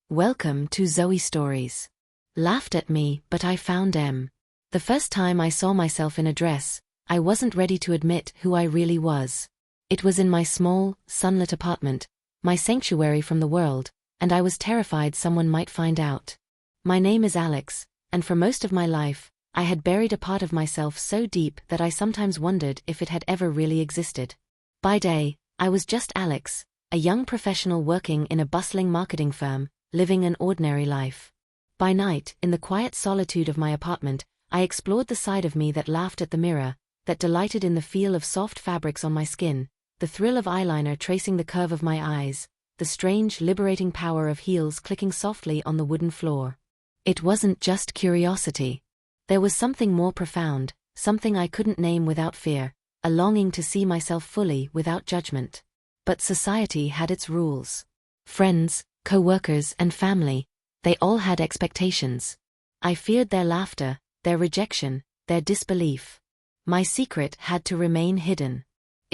Welcome to Zoe Stories. Laughed at me, but I found M. The first time I saw myself in a dress, I wasn't ready to admit who I really was. It was in my small, sunlit apartment, my sanctuary from the world, and I was terrified someone might find out. My name is Alex, and for most of my life, I had buried a part of myself so deep that I sometimes wondered if it had ever really existed. By day, I was just Alex, a young professional working in a bustling marketing firm, living an ordinary life. By night, in the quiet solitude of my apartment, I explored the side of me that laughed at the mirror, that delighted in the feel of soft fabrics on my skin, the thrill of eyeliner tracing the curve of my eyes, the strange, liberating power of heels clicking softly on the wooden floor. It wasn't just curiosity. There was something more profound, something I couldn't name without fear, a longing to see myself fully without judgment. But society had its rules. Friends, co-workers, and family, they all had expectations. I feared their laughter, their rejection, their disbelief. My secret had to remain hidden.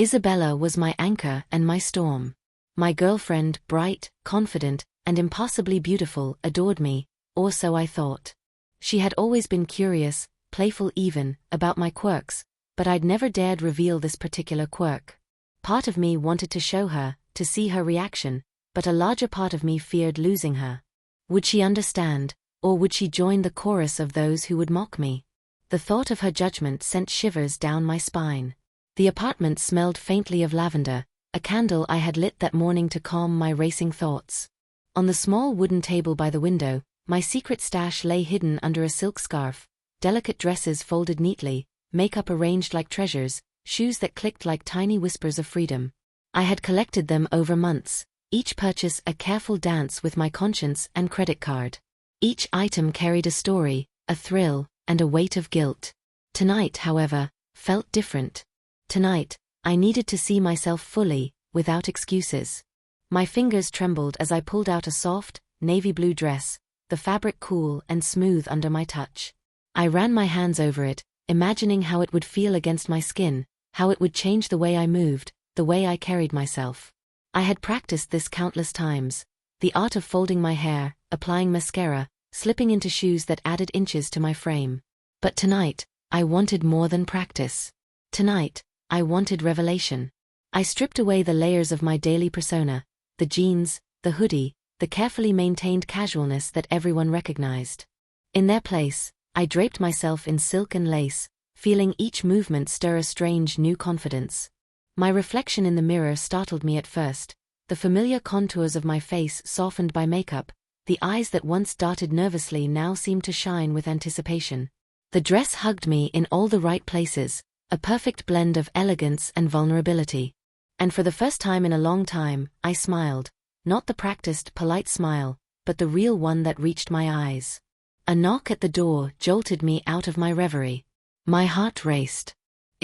Isabella was my anchor and my storm. My girlfriend, bright, confident, and impossibly beautiful, adored me, or so I thought. She had always been curious, playful even, about my quirks, but I'd never dared reveal this particular quirk. Part of me wanted to show her, to see her reaction, but a larger part of me feared losing her. Would she understand, or would she join the chorus of those who would mock me? The thought of her judgment sent shivers down my spine. The apartment smelled faintly of lavender, a candle I had lit that morning to calm my racing thoughts. On the small wooden table by the window, my secret stash lay hidden under a silk scarf, delicate dresses folded neatly, makeup arranged like treasures, shoes that clicked like tiny whispers of freedom. I had collected them over months, each purchase a careful dance with my conscience and credit card. Each item carried a story, a thrill, and a weight of guilt. Tonight, however, felt different. Tonight, I needed to see myself fully, without excuses. My fingers trembled as I pulled out a soft, navy blue dress, the fabric cool and smooth under my touch. I ran my hands over it, imagining how it would feel against my skin, how it would change the way I moved, the way I carried myself. I had practiced this countless times, the art of folding my hair, applying mascara, slipping into shoes that added inches to my frame. But tonight, I wanted more than practice. Tonight, I wanted revelation. I stripped away the layers of my daily persona, the jeans, the hoodie, the carefully maintained casualness that everyone recognized. In their place, I draped myself in silk and lace, feeling each movement stir a strange new confidence. My reflection in the mirror startled me at first, the familiar contours of my face softened by makeup, the eyes that once darted nervously now seemed to shine with anticipation. The dress hugged me in all the right places, a perfect blend of elegance and vulnerability. And for the first time in a long time, I smiled, not the practiced, polite smile, but the real one that reached my eyes. A knock at the door jolted me out of my reverie. My heart raced.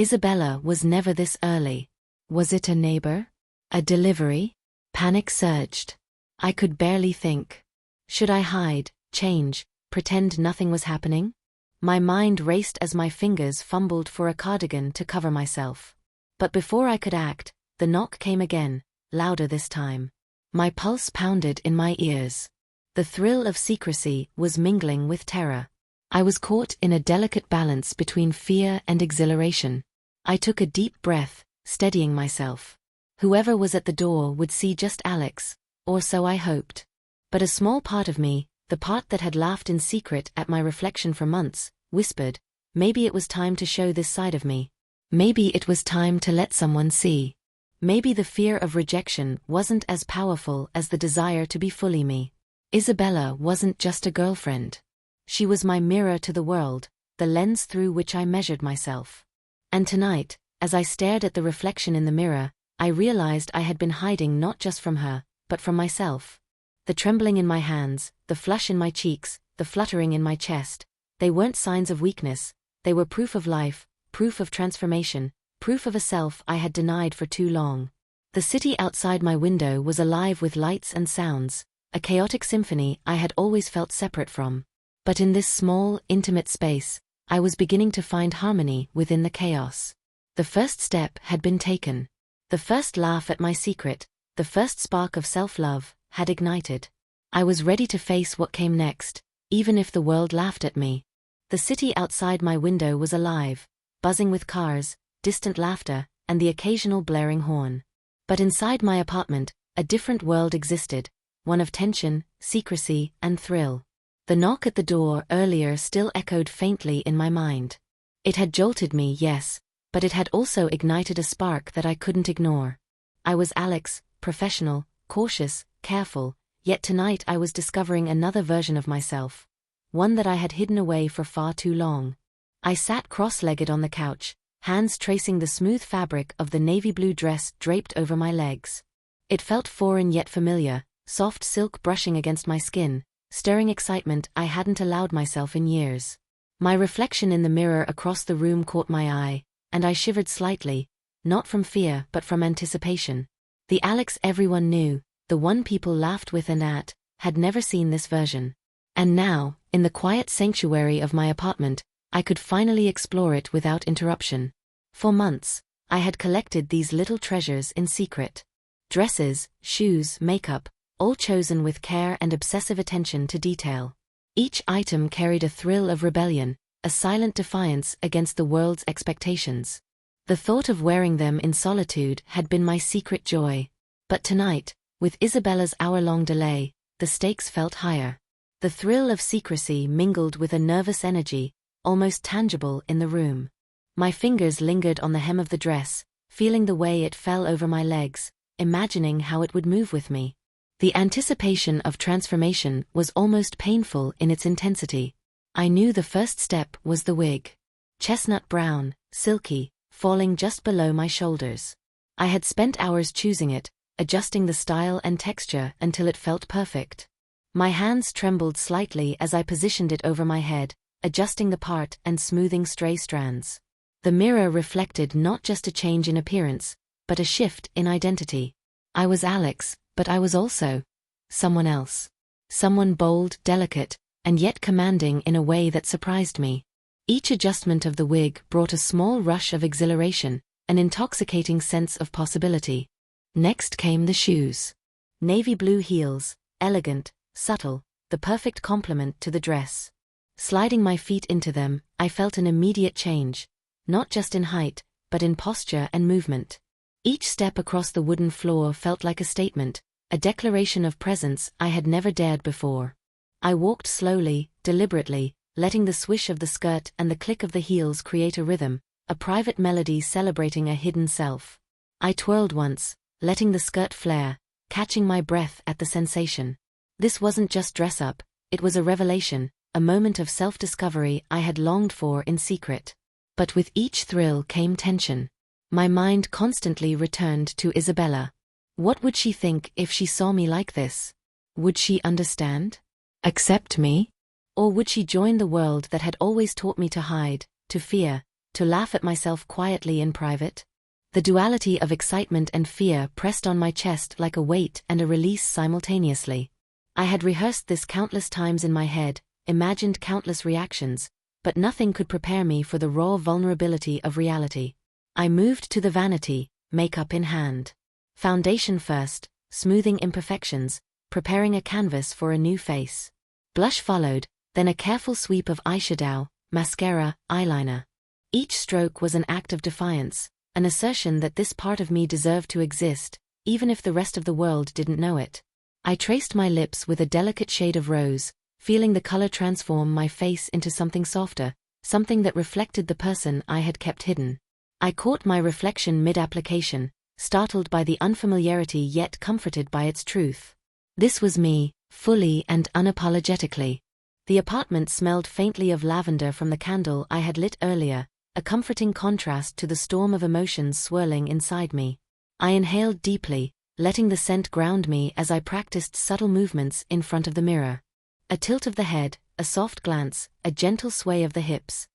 Isabella was never this early. Was it a neighbor? A delivery? Panic surged. I could barely think. Should I hide, change, pretend nothing was happening? My mind raced as my fingers fumbled for a cardigan to cover myself. But before I could act, the knock came again, louder this time. My pulse pounded in my ears. The thrill of secrecy was mingling with terror. I was caught in a delicate balance between fear and exhilaration. I took a deep breath, steadying myself. Whoever was at the door would see just Alex, or so I hoped. But a small part of me, the part that had laughed in secret at my reflection for months, whispered, maybe it was time to show this side of me. Maybe it was time to let someone see. Maybe the fear of rejection wasn't as powerful as the desire to be fully me. Isabella wasn't just a girlfriend. She was my mirror to the world, the lens through which I measured myself. And tonight, as I stared at the reflection in the mirror, I realized I had been hiding not just from her, but from myself. The trembling in my hands, the flush in my cheeks, the fluttering in my chest, they weren't signs of weakness, they were proof of life, proof of transformation, proof of a self I had denied for too long. The city outside my window was alive with lights and sounds, a chaotic symphony I had always felt separate from. But in this small, intimate space, I was beginning to find harmony within the chaos. The first step had been taken. The first laugh at my secret, the first spark of self-love, had ignited. I was ready to face what came next, even if the world laughed at me. The city outside my window was alive, buzzing with cars, distant laughter, and the occasional blaring horn. But inside my apartment, a different world existed, one of tension, secrecy, and thrill. The knock at the door earlier still echoed faintly in my mind. It had jolted me, yes, but it had also ignited a spark that I couldn't ignore. I was Alex, professional, cautious, careful, yet tonight I was discovering another version of myself, one that I had hidden away for far too long. I sat cross-legged on the couch, hands tracing the smooth fabric of the navy blue dress draped over my legs. It felt foreign yet familiar, soft silk brushing against my skin, stirring excitement I hadn't allowed myself in years. My reflection in the mirror across the room caught my eye, and I shivered slightly, not from fear but from anticipation. The Alex everyone knew, the one people laughed with and at, had never seen this version. And now, in the quiet sanctuary of my apartment, I could finally explore it without interruption. For months, I had collected these little treasures in secret. Dresses, shoes, makeup, all chosen with care and obsessive attention to detail. Each item carried a thrill of rebellion, a silent defiance against the world's expectations. The thought of wearing them in solitude had been my secret joy. But tonight, with Isabella's hour-long delay, the stakes felt higher. The thrill of secrecy mingled with a nervous energy, almost tangible in the room. My fingers lingered on the hem of the dress, feeling the way it fell over my legs, imagining how it would move with me. The anticipation of transformation was almost painful in its intensity. I knew the first step was the wig. Chestnut brown, silky, falling just below my shoulders. I had spent hours choosing it, adjusting the style and texture until it felt perfect. My hands trembled slightly as I positioned it over my head, adjusting the part and smoothing stray strands. The mirror reflected not just a change in appearance, but a shift in identity. I was Alex, but I was also someone else. Someone bold, delicate, and yet commanding in a way that surprised me. Each adjustment of the wig brought a small rush of exhilaration, an intoxicating sense of possibility. Next came the shoes. Navy blue heels, elegant, subtle, the perfect complement to the dress. Sliding my feet into them, I felt an immediate change, not just in height, but in posture and movement. Each step across the wooden floor felt like a statement, a declaration of presence I had never dared before. I walked slowly, deliberately, letting the swish of the skirt and the click of the heels create a rhythm, a private melody celebrating a hidden self. I twirled once, letting the skirt flare, catching my breath at the sensation. This wasn't just dress-up, it was a revelation, a moment of self-discovery I had longed for in secret. But with each thrill came tension. My mind constantly returned to Isabella. What would she think if she saw me like this? Would she understand? Accept me? Or would she join the world that had always taught me to hide, to fear, to laugh at myself quietly in private? The duality of excitement and fear pressed on my chest like a weight and a release simultaneously. I had rehearsed this countless times in my head, imagined countless reactions, but nothing could prepare me for the raw vulnerability of reality. I moved to the vanity, makeup in hand. Foundation first, smoothing imperfections, preparing a canvas for a new face. Blush followed, then a careful sweep of eyeshadow, mascara, eyeliner. Each stroke was an act of defiance, an assertion that this part of me deserved to exist, even if the rest of the world didn't know it. I traced my lips with a delicate shade of rose, feeling the color transform my face into something softer, something that reflected the person I had kept hidden. I caught my reflection mid-application, startled by the unfamiliarity yet comforted by its truth. This was me, fully and unapologetically. The apartment smelled faintly of lavender from the candle I had lit earlier, a comforting contrast to the storm of emotions swirling inside me. I inhaled deeply, letting the scent ground me as I practiced subtle movements in front of the mirror. A tilt of the head, a soft glance, a gentle sway of the hips.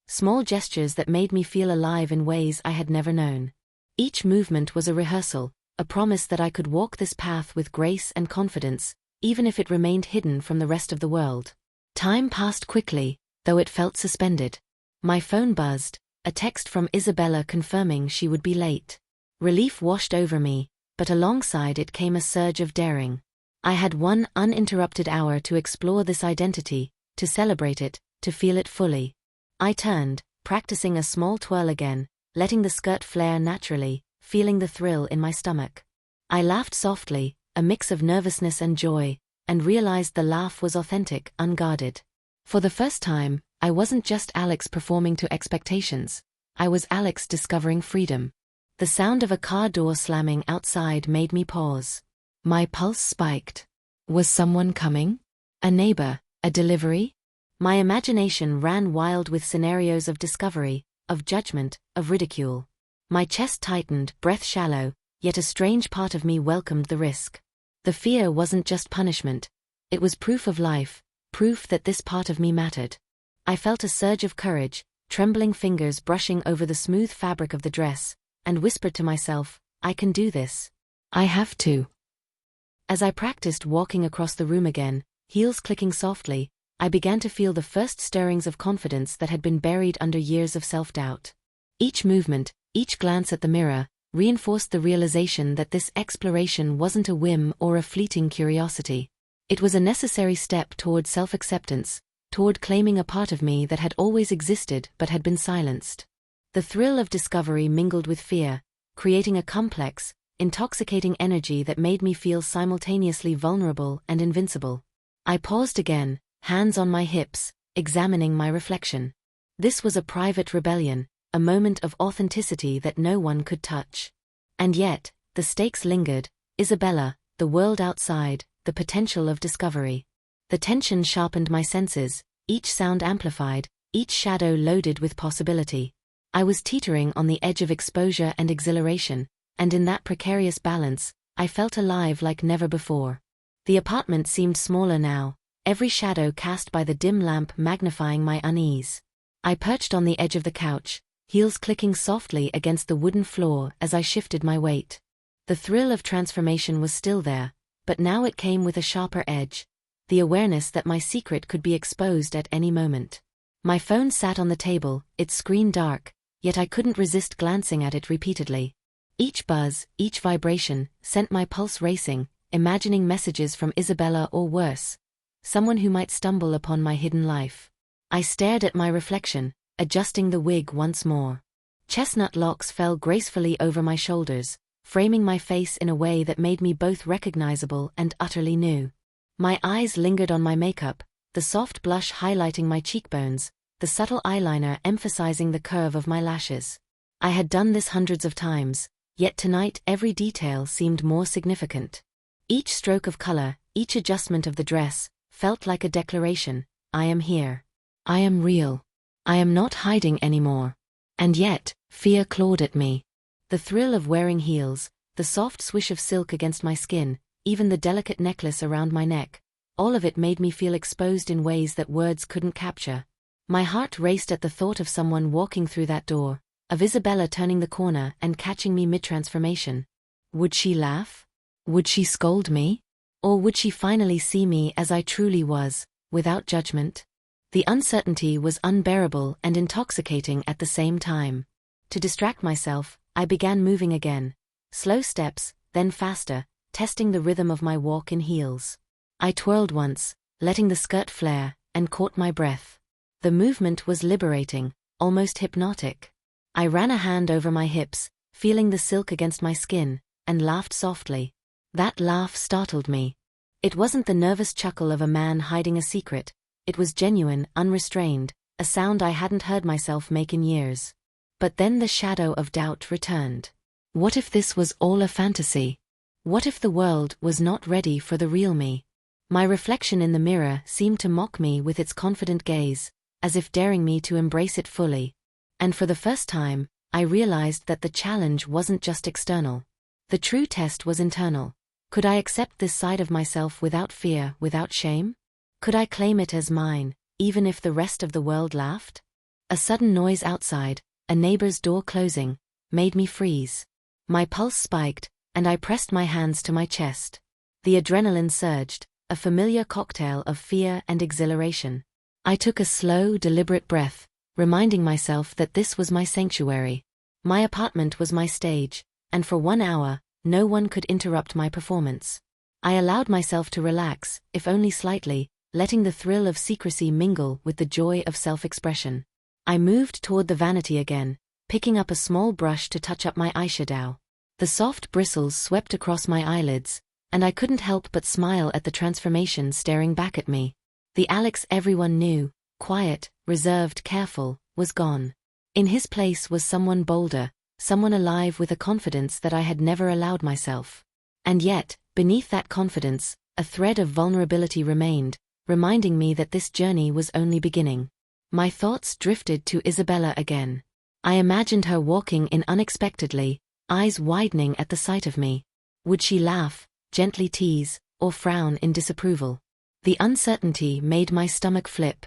Small gestures that made me feel alive in ways I had never known. Each movement was a rehearsal, a promise that I could walk this path with grace and confidence, even if it remained hidden from the rest of the world. Time passed quickly, though it felt suspended. My phone buzzed, a text from Isabella confirming she would be late. Relief washed over me, but alongside it came a surge of daring. I had one uninterrupted hour to explore this identity, to celebrate it, to feel it fully. I turned, practicing a small twirl again, letting the skirt flare naturally, feeling the thrill in my stomach. I laughed softly, a mix of nervousness and joy, and realized the laugh was authentic, unguarded. For the first time, I wasn't just Alex performing to expectations. I was Alex discovering freedom. The sound of a car door slamming outside made me pause. My pulse spiked. Was someone coming? A neighbor? A delivery? My imagination ran wild with scenarios of discovery, of judgment, of ridicule. My chest tightened, breath shallow, yet a strange part of me welcomed the risk. The fear wasn't just punishment. It was proof of life, proof that this part of me mattered. I felt a surge of courage, trembling fingers brushing over the smooth fabric of the dress, and whispered to myself, I can do this. I have to. As I practiced walking across the room again, heels clicking softly, I began to feel the first stirrings of confidence that had been buried under years of self-doubt. Each movement, each glance at the mirror, reinforced the realization that this exploration wasn't a whim or a fleeting curiosity. It was a necessary step toward self-acceptance, toward claiming a part of me that had always existed but had been silenced. The thrill of discovery mingled with fear, creating a complex, intoxicating energy that made me feel simultaneously vulnerable and invincible. I paused again, hands on my hips, examining my reflection. This was a private rebellion, a moment of authenticity that no one could touch. And yet, the stakes lingered: Isabella, the world outside, the potential of discovery. The tension sharpened my senses, each sound amplified, each shadow loaded with possibility. I was teetering on the edge of exposure and exhilaration, and in that precarious balance, I felt alive like never before. The apartment seemed smaller now, every shadow cast by the dim lamp magnifying my unease. I perched on the edge of the couch, heels clicking softly against the wooden floor as I shifted my weight. The thrill of transformation was still there, but now it came with a sharper edge, the awareness that my secret could be exposed at any moment. My phone sat on the table, its screen dark, yet I couldn't resist glancing at it repeatedly. Each buzz, each vibration, sent my pulse racing, imagining messages from Isabella or worse, someone who might stumble upon my hidden life. I stared at my reflection, adjusting the wig once more. Chestnut locks fell gracefully over my shoulders, framing my face in a way that made me both recognizable and utterly new. My eyes lingered on my makeup, the soft blush highlighting my cheekbones, the subtle eyeliner emphasizing the curve of my lashes. I had done this hundreds of times, yet tonight every detail seemed more significant. Each stroke of color, each adjustment of the dress, felt like a declaration: I am here. I am real. I am not hiding anymore. And yet, fear clawed at me. The thrill of wearing heels, the soft swish of silk against my skin, even the delicate necklace around my neck, all of it made me feel exposed in ways that words couldn't capture. My heart raced at the thought of someone walking through that door, of Isabella turning the corner and catching me mid-transformation. Would she laugh? Would she scold me? Or would she finally see me as I truly was, without judgment? The uncertainty was unbearable and intoxicating at the same time. To distract myself, I began moving again. Slow steps, then faster, testing the rhythm of my walk in heels. I twirled once, letting the skirt flare, and caught my breath. The movement was liberating, almost hypnotic. I ran a hand over my hips, feeling the silk against my skin, and laughed softly. That laugh startled me. It wasn't the nervous chuckle of a man hiding a secret. It was genuine, unrestrained, a sound I hadn't heard myself make in years. But then the shadow of doubt returned. What if this was all a fantasy? What if the world was not ready for the real me? My reflection in the mirror seemed to mock me with its confident gaze, as if daring me to embrace it fully. And for the first time, I realized that the challenge wasn't just external. The true test was internal. Could I accept this side of myself without fear, without shame? Could I claim it as mine, even if the rest of the world laughed? A sudden noise outside, a neighbor's door closing, made me freeze. My pulse spiked, and I pressed my hands to my chest. The adrenaline surged, a familiar cocktail of fear and exhilaration. I took a slow, deliberate breath, reminding myself that this was my sanctuary. My apartment was my stage, and for 1 hour, no one could interrupt my performance. I allowed myself to relax, if only slightly, letting the thrill of secrecy mingle with the joy of self-expression. I moved toward the vanity again, picking up a small brush to touch up my eyeshadow. The soft bristles swept across my eyelids, and I couldn't help but smile at the transformation staring back at me. The Alex everyone knew, quiet, reserved, careful, was gone. In his place was someone bolder, someone alive with a confidence that I had never allowed myself. And yet, beneath that confidence, a thread of vulnerability remained, reminding me that this journey was only beginning. My thoughts drifted to Isabella again. I imagined her walking in unexpectedly, eyes widening at the sight of me. Would she laugh, gently tease, or frown in disapproval? The uncertainty made my stomach flip.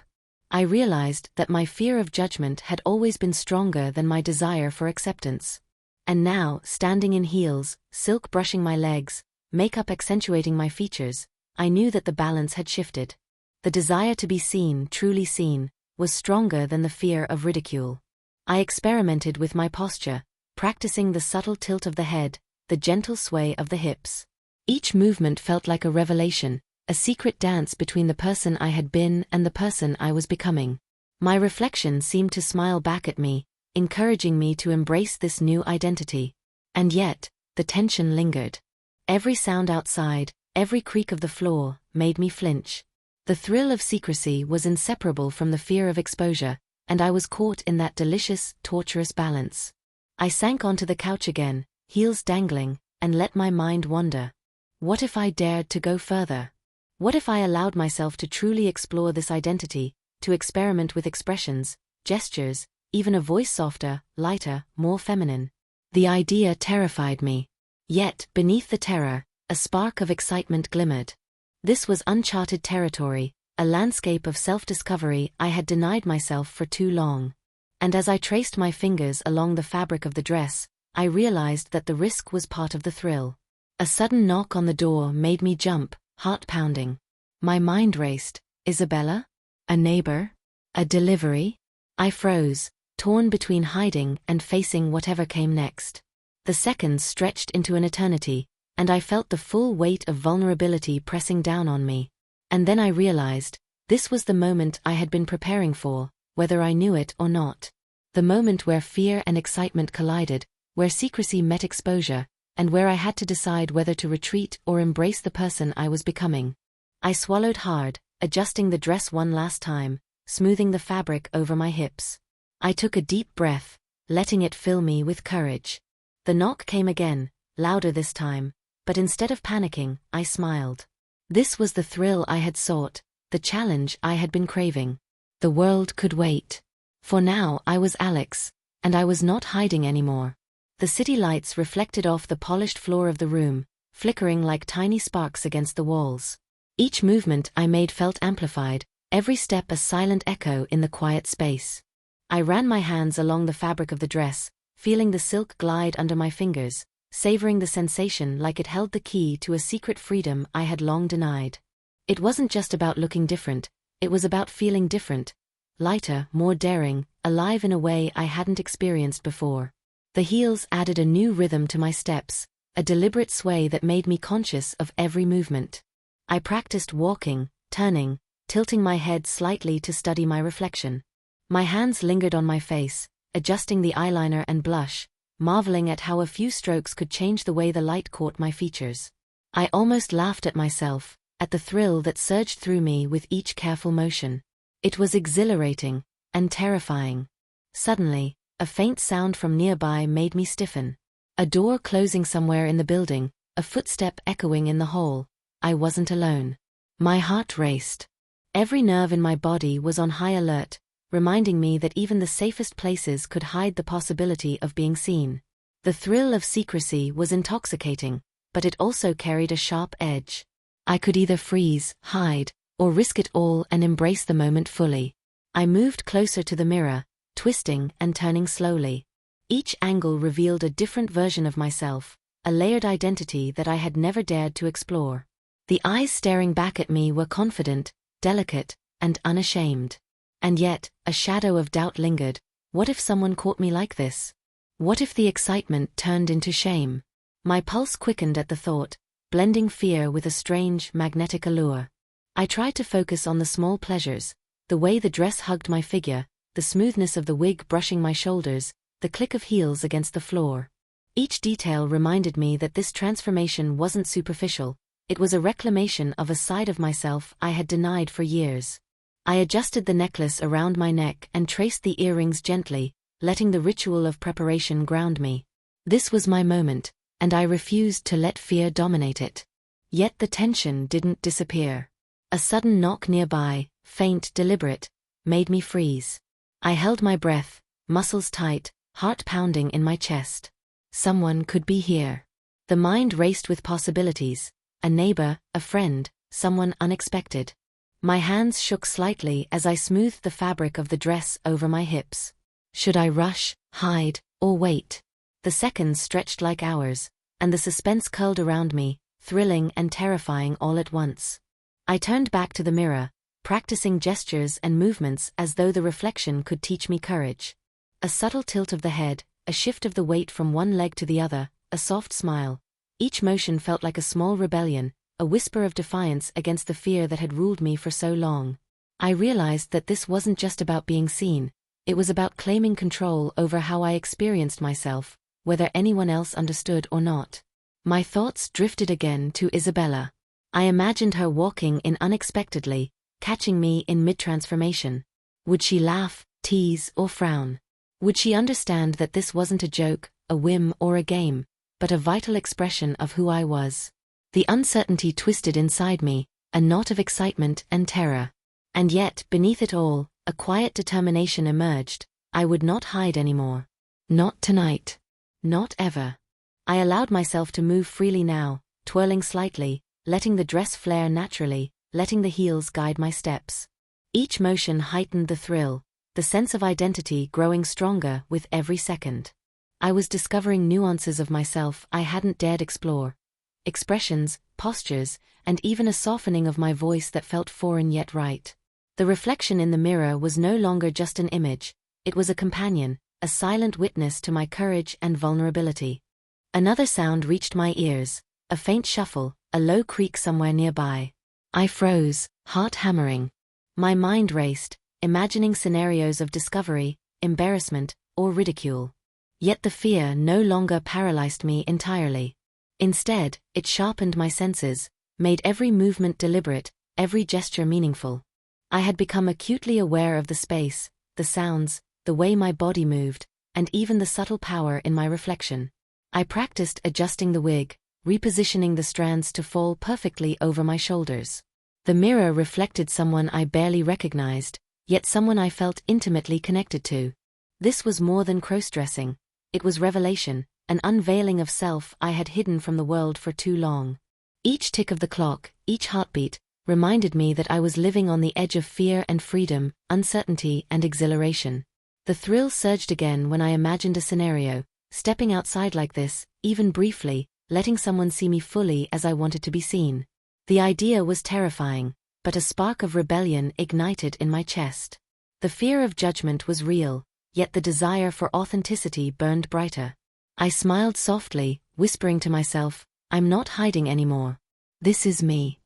I realized that my fear of judgment had always been stronger than my desire for acceptance. And now, standing in heels, silk brushing my legs, makeup accentuating my features, I knew that the balance had shifted. The desire to be seen, truly seen, was stronger than the fear of ridicule. I experimented with my posture, practicing the subtle tilt of the head, the gentle sway of the hips. Each movement felt like a revelation, a secret dance between the person I had been and the person I was becoming. My reflection seemed to smile back at me, encouraging me to embrace this new identity. And yet, the tension lingered. Every sound outside, every creak of the floor, made me flinch. The thrill of secrecy was inseparable from the fear of exposure, and I was caught in that delicious, torturous balance. I sank onto the couch again, heels dangling, and let my mind wander. What if I dared to go further? What if I allowed myself to truly explore this identity, to experiment with expressions, gestures, even a voice softer, lighter, more feminine? The idea terrified me. Yet, beneath the terror, a spark of excitement glimmered. This was uncharted territory, a landscape of self-discovery I had denied myself for too long. And as I traced my fingers along the fabric of the dress, I realized that the risk was part of the thrill. A sudden knock on the door made me jump, heart pounding. My mind raced. Isabella? A neighbor? A delivery? I froze, torn between hiding and facing whatever came next. The seconds stretched into an eternity, and I felt the full weight of vulnerability pressing down on me. And then I realized, this was the moment I had been preparing for, whether I knew it or not. The moment where fear and excitement collided, where secrecy met exposure, and where I had to decide whether to retreat or embrace the person I was becoming. I swallowed hard, adjusting the dress one last time, smoothing the fabric over my hips. I took a deep breath, letting it fill me with courage. The knock came again, louder this time, but instead of panicking, I smiled. This was the thrill I had sought, the challenge I had been craving. The world could wait. For now I was Alex, and I was not hiding anymore. The city lights reflected off the polished floor of the room, flickering like tiny sparks against the walls. Each movement I made felt amplified, every step a silent echo in the quiet space. I ran my hands along the fabric of the dress, feeling the silk glide under my fingers, savoring the sensation like it held the key to a secret freedom I had long denied. It wasn't just about looking different, it was about feeling different, lighter, more daring, alive in a way I hadn't experienced before. The heels added a new rhythm to my steps, a deliberate sway that made me conscious of every movement. I practiced walking, turning, tilting my head slightly to study my reflection. My hands lingered on my face, adjusting the eyeliner and blush, marveling at how a few strokes could change the way the light caught my features. I almost laughed at myself, at the thrill that surged through me with each careful motion. It was exhilarating, and terrifying. Suddenly, a faint sound from nearby made me stiffen. A door closing somewhere in the building, a footstep echoing in the hall. I wasn't alone. My heart raced. Every nerve in my body was on high alert, reminding me that even the safest places could hide the possibility of being seen. The thrill of secrecy was intoxicating, but it also carried a sharp edge. I could either freeze, hide, or risk it all and embrace the moment fully. I moved closer to the mirror, twisting and turning slowly. Each angle revealed a different version of myself, a layered identity that I had never dared to explore. The eyes staring back at me were confident, delicate, and unashamed. And yet, a shadow of doubt lingered. What if someone caught me like this? What if the excitement turned into shame? My pulse quickened at the thought, blending fear with a strange, magnetic allure. I tried to focus on the small pleasures, the way the dress hugged my figure, the smoothness of the wig brushing my shoulders, the click of heels against the floor. Each detail reminded me that this transformation wasn't superficial, it was a reclamation of a side of myself I had denied for years. I adjusted the necklace around my neck and traced the earrings gently, letting the ritual of preparation ground me. This was my moment, and I refused to let fear dominate it. Yet the tension didn't disappear. A sudden knock nearby, faint, deliberate, made me freeze. I held my breath, muscles tight, heart pounding in my chest. Someone could be here. The mind raced with possibilities. A neighbor, a friend, someone unexpected. My hands shook slightly as I smoothed the fabric of the dress over my hips. Should I rush, hide, or wait? The seconds stretched like hours, and the suspense curled around me, thrilling and terrifying all at once. I turned back to the mirror, practicing gestures and movements as though the reflection could teach me courage. A subtle tilt of the head, a shift of the weight from one leg to the other, a soft smile. Each motion felt like a small rebellion, a whisper of defiance against the fear that had ruled me for so long. I realized that this wasn't just about being seen, it was about claiming control over how I experienced myself, whether anyone else understood or not. My thoughts drifted again to Isabella. I imagined her walking in unexpectedly, catching me in mid-transformation. Would she laugh, tease, or frown? Would she understand that this wasn't a joke, a whim, or a game, but a vital expression of who I was? The uncertainty twisted inside me, a knot of excitement and terror. And yet, beneath it all, a quiet determination emerged. I would not hide anymore. Not tonight. Not ever. I allowed myself to move freely now, twirling slightly, letting the dress flare naturally, letting the heels guide my steps. Each motion heightened the thrill, the sense of identity growing stronger with every second. I was discovering nuances of myself I hadn't dared explore. Expressions, postures, and even a softening of my voice that felt foreign yet right. The reflection in the mirror was no longer just an image, it was a companion, a silent witness to my courage and vulnerability. Another sound reached my ears, a faint shuffle, a low creak somewhere nearby. I froze, heart hammering. My mind raced, imagining scenarios of discovery, embarrassment, or ridicule. Yet the fear no longer paralyzed me entirely. Instead, it sharpened my senses, made every movement deliberate, every gesture meaningful. I had become acutely aware of the space, the sounds, the way my body moved, and even the subtle power in my reflection. I practiced adjusting the wig, repositioning the strands to fall perfectly over my shoulders. The mirror reflected someone I barely recognized, yet someone I felt intimately connected to. This was more than crossdressing. It was revelation, an unveiling of self I had hidden from the world for too long. Each tick of the clock, each heartbeat, reminded me that I was living on the edge of fear and freedom, uncertainty and exhilaration. The thrill surged again when I imagined a scenario, stepping outside like this, even briefly, letting someone see me fully as I wanted to be seen. The idea was terrifying, but a spark of rebellion ignited in my chest. The fear of judgment was real, yet the desire for authenticity burned brighter. I smiled softly, whispering to myself, I'm not hiding anymore. This is me.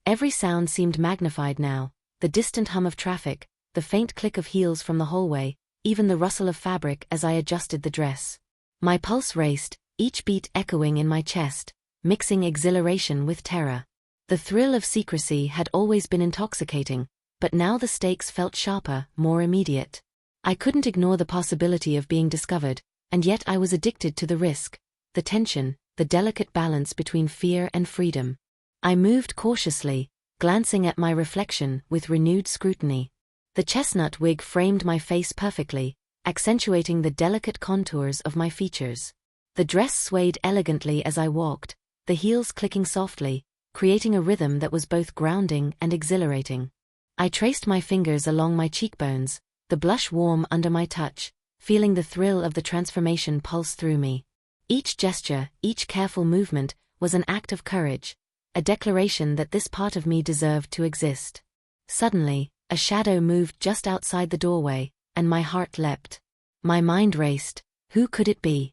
Every sound seemed magnified now, the distant hum of traffic, the faint click of heels from the hallway, even the rustle of fabric as I adjusted the dress. My pulse raced, each beat echoing in my chest, mixing exhilaration with terror. The thrill of secrecy had always been intoxicating, but now the stakes felt sharper, more immediate. I couldn't ignore the possibility of being discovered, and yet I was addicted to the risk, the tension, the delicate balance between fear and freedom. I moved cautiously, glancing at my reflection with renewed scrutiny. The chestnut wig framed my face perfectly, accentuating the delicate contours of my features. The dress swayed elegantly as I walked, the heels clicking softly, creating a rhythm that was both grounding and exhilarating. I traced my fingers along my cheekbones, the blush warm under my touch, feeling the thrill of the transformation pulse through me. Each gesture, each careful movement, was an act of courage, a declaration that this part of me deserved to exist. Suddenly, a shadow moved just outside the doorway, and my heart leapt. My mind raced. Who could it be?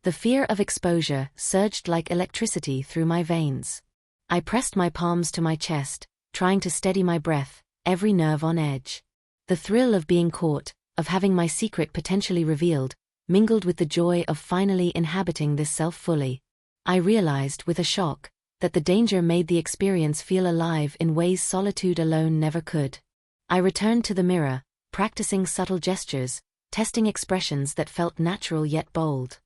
The fear of exposure surged like electricity through my veins. I pressed my palms to my chest, trying to steady my breath, every nerve on edge. The thrill of being caught, of having my secret potentially revealed, mingled with the joy of finally inhabiting this self fully. I realized, with a shock, that the danger made the experience feel alive in ways solitude alone never could. I returned to the mirror, practicing subtle gestures, testing expressions that felt natural yet bold.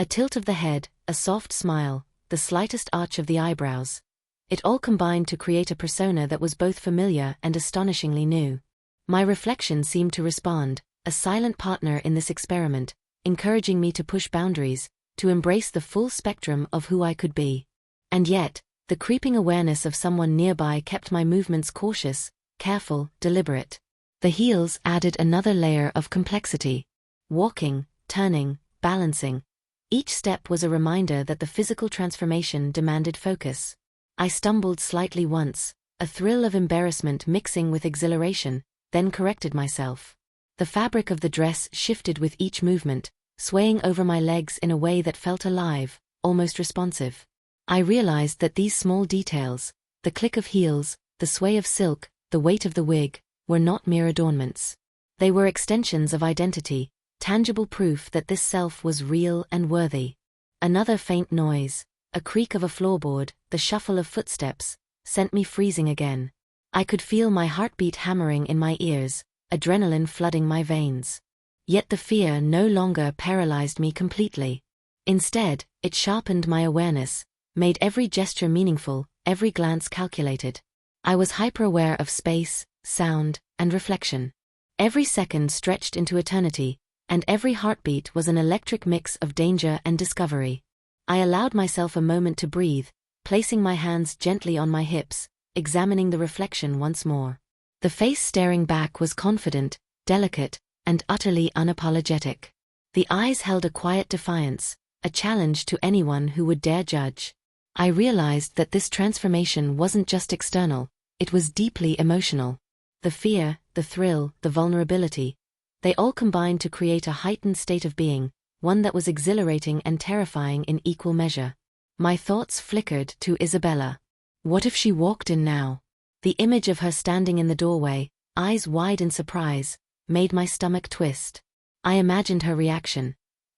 A tilt of the head, a soft smile, the slightest arch of the eyebrows. It all combined to create a persona that was both familiar and astonishingly new. My reflection seemed to respond, a silent partner in this experiment, encouraging me to push boundaries, to embrace the full spectrum of who I could be. And yet, the creeping awareness of someone nearby kept my movements cautious, careful, deliberate. The heels added another layer of complexity. Walking, turning, balancing. Each step was a reminder that the physical transformation demanded focus. I stumbled slightly once, a thrill of embarrassment mixing with exhilaration, then corrected myself. The fabric of the dress shifted with each movement, swaying over my legs in a way that felt alive, almost responsive. I realized that these small details, the click of heels, the sway of silk, the weight of the wig, were not mere adornments. They were extensions of identity, tangible proof that this self was real and worthy. Another faint noise, a creak of a floorboard, the shuffle of footsteps, sent me freezing again. I could feel my heartbeat hammering in my ears, adrenaline flooding my veins. Yet the fear no longer paralyzed me completely. Instead, it sharpened my awareness, made every gesture meaningful, every glance calculated. I was hyper-aware of space, sound, and reflection. Every second stretched into eternity, and every heartbeat was an electric mix of danger and discovery. I allowed myself a moment to breathe, placing my hands gently on my hips, examining the reflection once more. The face staring back was confident, delicate, and utterly unapologetic. The eyes held a quiet defiance, a challenge to anyone who would dare judge. I realized that this transformation wasn't just external, it was deeply emotional. The fear, the thrill, the vulnerability, they all combined to create a heightened state of being, one that was exhilarating and terrifying in equal measure. My thoughts flickered to Isabella. What if she walked in now? The image of her standing in the doorway, eyes wide in surprise, made my stomach twist. I imagined her reaction.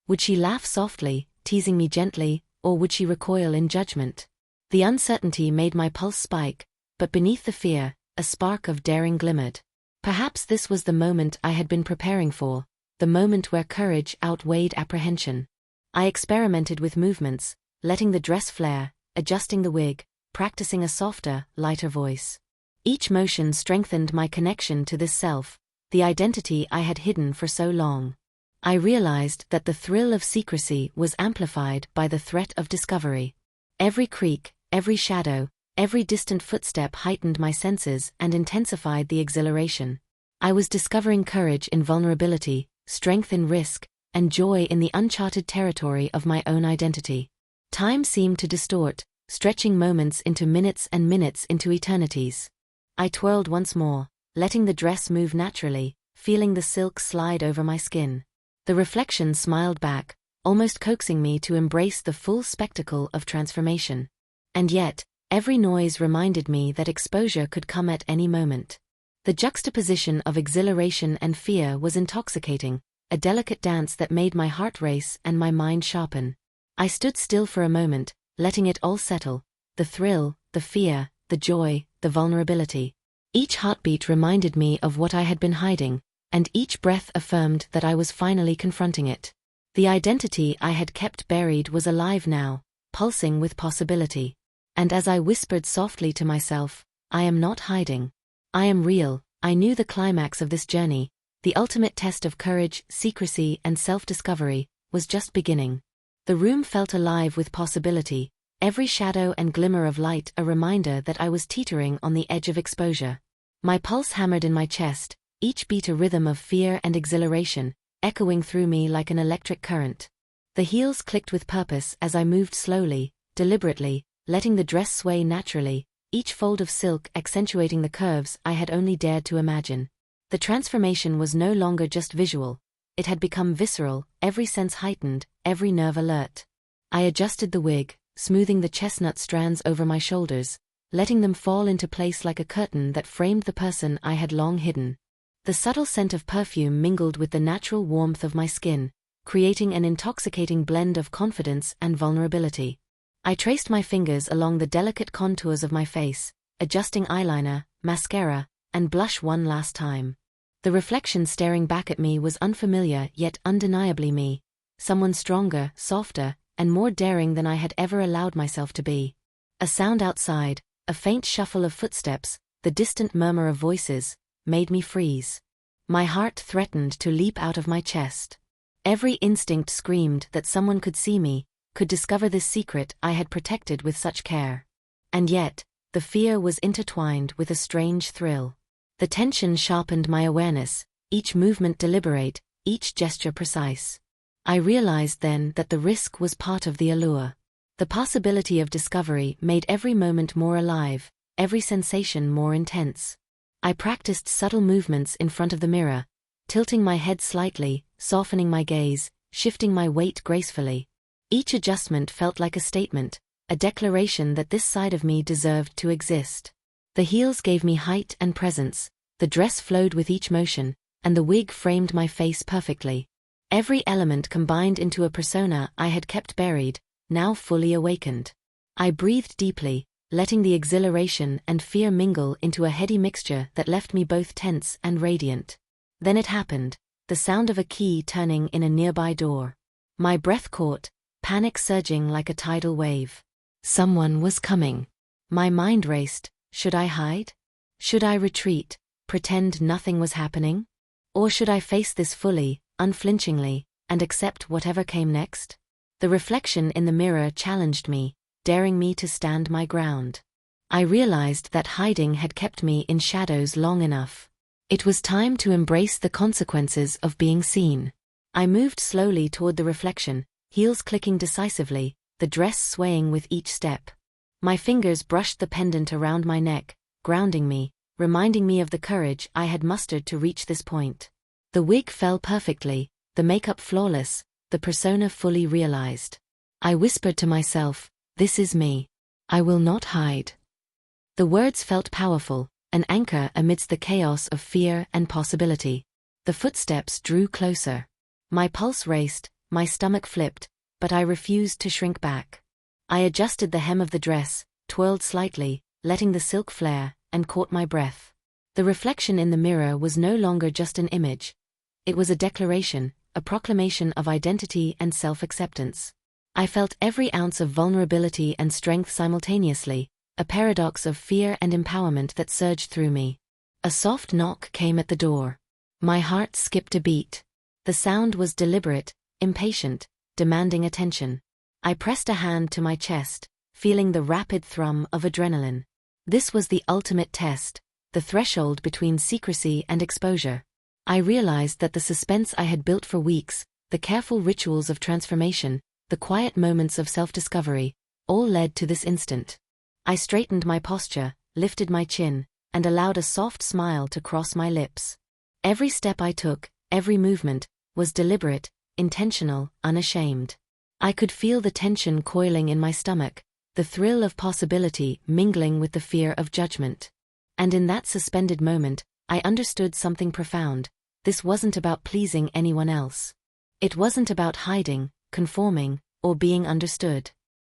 Would she laugh softly, teasing me gently, or would she recoil in judgment? The uncertainty made my pulse spike, but beneath the fear, a spark of daring glimmered. Perhaps this was the moment I had been preparing for, the moment where courage outweighed apprehension. I experimented with movements, letting the dress flare, adjusting the wig, practicing a softer, lighter voice. Each motion strengthened my connection to this self, the identity I had hidden for so long. I realized that the thrill of secrecy was amplified by the threat of discovery. Every creak, every shadow, every distant footstep heightened my senses and intensified the exhilaration. I was discovering courage in vulnerability, strength in risk, and joy in the uncharted territory of my own identity. Time seemed to distort, stretching moments into minutes and minutes into eternities. I twirled once more, letting the dress move naturally, feeling the silk slide over my skin. The reflection smiled back, almost coaxing me to embrace the full spectacle of transformation. And yet, every noise reminded me that exposure could come at any moment. The juxtaposition of exhilaration and fear was intoxicating, a delicate dance that made my heart race and my mind sharpen. I stood still for a moment, letting it all settle, the thrill, the fear, the joy, the vulnerability. Each heartbeat reminded me of what I had been hiding, and each breath affirmed that I was finally confronting it. The identity I had kept buried was alive now, pulsing with possibility. And as I whispered softly to myself, I am not hiding. I am real. I knew the climax of this journey, the ultimate test of courage, secrecy, and self-discovery, was just beginning. The room felt alive with possibility, every shadow and glimmer of light a reminder that I was teetering on the edge of exposure. My pulse hammered in my chest, each beat a rhythm of fear and exhilaration, echoing through me like an electric current. The heels clicked with purpose as I moved slowly, deliberately, letting the dress sway naturally, each fold of silk accentuating the curves I had only dared to imagine. The transformation was no longer just visual, it had become visceral, every sense heightened, every nerve alert. I adjusted the wig, smoothing the chestnut strands over my shoulders, letting them fall into place like a curtain that framed the person I had long hidden. The subtle scent of perfume mingled with the natural warmth of my skin, creating an intoxicating blend of confidence and vulnerability. I traced my fingers along the delicate contours of my face, adjusting eyeliner, mascara, and blush one last time. The reflection staring back at me was unfamiliar yet undeniably me, someone stronger, softer, and more daring than I had ever allowed myself to be. A sound outside, a faint shuffle of footsteps, the distant murmur of voices, made me freeze. My heart threatened to leap out of my chest. Every instinct screamed that someone could see me, could discover this secret I had protected with such care. And yet, the fear was intertwined with a strange thrill. The tension sharpened my awareness, each movement deliberate, each gesture precise. I realized then that the risk was part of the allure. The possibility of discovery made every moment more alive, every sensation more intense. I practiced subtle movements in front of the mirror, tilting my head slightly, softening my gaze, shifting my weight gracefully. Each adjustment felt like a statement, a declaration that this side of me deserved to exist. The heels gave me height and presence, the dress flowed with each motion, and the wig framed my face perfectly. Every element combined into a persona I had kept buried, now fully awakened. I breathed deeply, letting the exhilaration and fear mingle into a heady mixture that left me both tense and radiant. Then it happened, the sound of a key turning in a nearby door. My breath caught, panic surging like a tidal wave. Someone was coming. My mind raced. Should I hide? Should I retreat, pretend nothing was happening? Or should I face this fully, unflinchingly, and accept whatever came next? The reflection in the mirror challenged me, daring me to stand my ground. I realized that hiding had kept me in shadows long enough. It was time to embrace the consequences of being seen. I moved slowly toward the reflection, heels clicking decisively, the dress swaying with each step. My fingers brushed the pendant around my neck, grounding me, reminding me of the courage I had mustered to reach this point. The wig fell perfectly, the makeup flawless, the persona fully realized. I whispered to myself, "This is me. I will not hide." The words felt powerful, an anchor amidst the chaos of fear and possibility. The footsteps drew closer. My pulse raced, my stomach flipped, but I refused to shrink back. I adjusted the hem of the dress, twirled slightly, letting the silk flare, and caught my breath. The reflection in the mirror was no longer just an image. It was a declaration, a proclamation of identity and self-acceptance. I felt every ounce of vulnerability and strength simultaneously, a paradox of fear and empowerment that surged through me. A soft knock came at the door. My heart skipped a beat. The sound was deliberate, impatient, demanding attention. I pressed a hand to my chest, feeling the rapid thrum of adrenaline. This was the ultimate test, the threshold between secrecy and exposure. I realized that the suspense I had built for weeks, the careful rituals of transformation, the quiet moments of self-discovery, all led to this instant. I straightened my posture, lifted my chin, and allowed a soft smile to cross my lips. Every step I took, every movement, was deliberate, intentional, unashamed. I could feel the tension coiling in my stomach, the thrill of possibility mingling with the fear of judgment. And in that suspended moment, I understood something profound. This wasn't about pleasing anyone else. It wasn't about hiding, conforming, or being understood.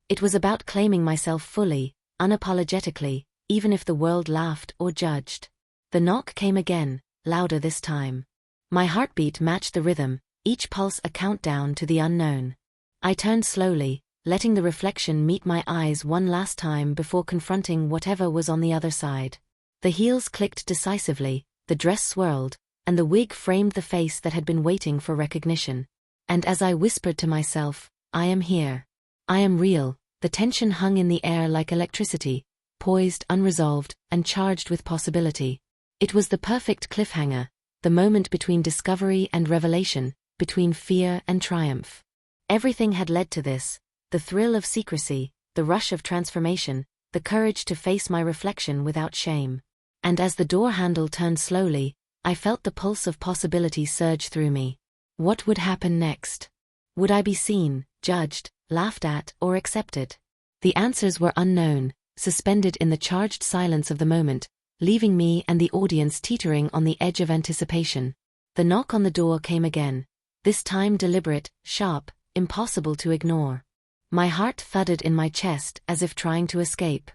It was about claiming myself fully, unapologetically, even if the world laughed or judged. The knock came again, louder this time. My heartbeat matched the rhythm, each pulse a countdown to the unknown. I turned slowly, letting the reflection meet my eyes one last time before confronting whatever was on the other side. The heels clicked decisively, the dress swirled, and the wig framed the face that had been waiting for recognition. And as I whispered to myself, "I am here. I am real," the tension hung in the air like electricity, poised, unresolved, and charged with possibility. It was the perfect cliffhanger, the moment between discovery and revelation, between fear and triumph. Everything had led to this, the thrill of secrecy, the rush of transformation, the courage to face my reflection without shame. And as the door handle turned slowly, I felt the pulse of possibility surge through me. What would happen next? Would I be seen, judged, laughed at, or accepted? The answers were unknown, suspended in the charged silence of the moment, leaving me and the audience teetering on the edge of anticipation. The knock on the door came again, this time deliberate, sharp, impossible to ignore. My heart thudded in my chest as if trying to escape.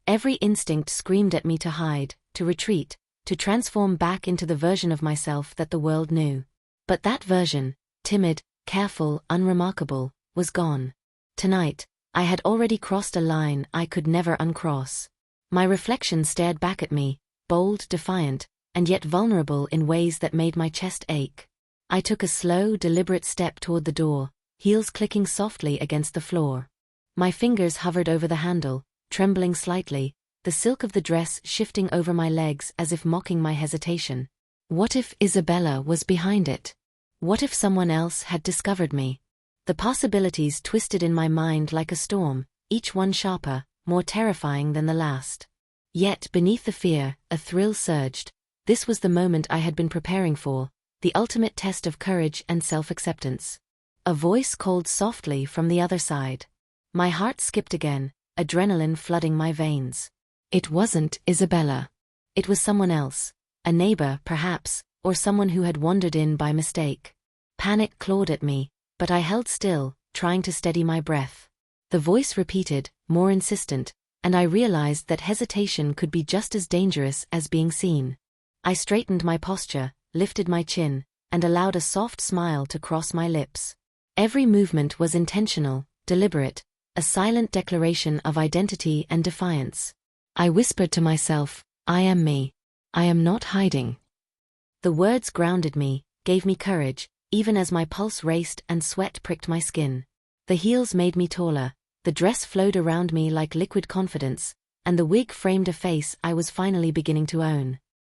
Every instinct screamed at me to hide, to retreat, to transform back into the version of myself that the world knew. But that version, timid, careful, unremarkable, was gone. Tonight, I had already crossed a line I could never uncross. My reflection stared back at me, bold, defiant, and yet vulnerable in ways that made my chest ache. I took a slow, deliberate step toward the door, heels clicking softly against the floor. My fingers hovered over the handle, trembling slightly, the silk of the dress shifting over my legs as if mocking my hesitation. What if Isabella was behind it? What if someone else had discovered me? The possibilities twisted in my mind like a storm, each one sharper, more terrifying than the last. Yet beneath the fear, a thrill surged. This was the moment I had been preparing for, the ultimate test of courage and self-acceptance. A voice called softly from the other side. My heart skipped again, adrenaline flooding my veins. It wasn't Isabella. It was someone else, a neighbor, perhaps, or someone who had wandered in by mistake. Panic clawed at me, but I held still, trying to steady my breath. The voice repeated, more insistent, and I realized that hesitation could be just as dangerous as being seen. I straightened my posture, lifted my chin, and allowed a soft smile to cross my lips. Every movement was intentional, deliberate, a silent declaration of identity and defiance. I whispered to myself, I am me. I am not hiding. The words grounded me, gave me courage, even as my pulse raced and sweat pricked my skin. The heels made me taller, the dress flowed around me like liquid confidence, and the wig framed a face I was finally beginning to own.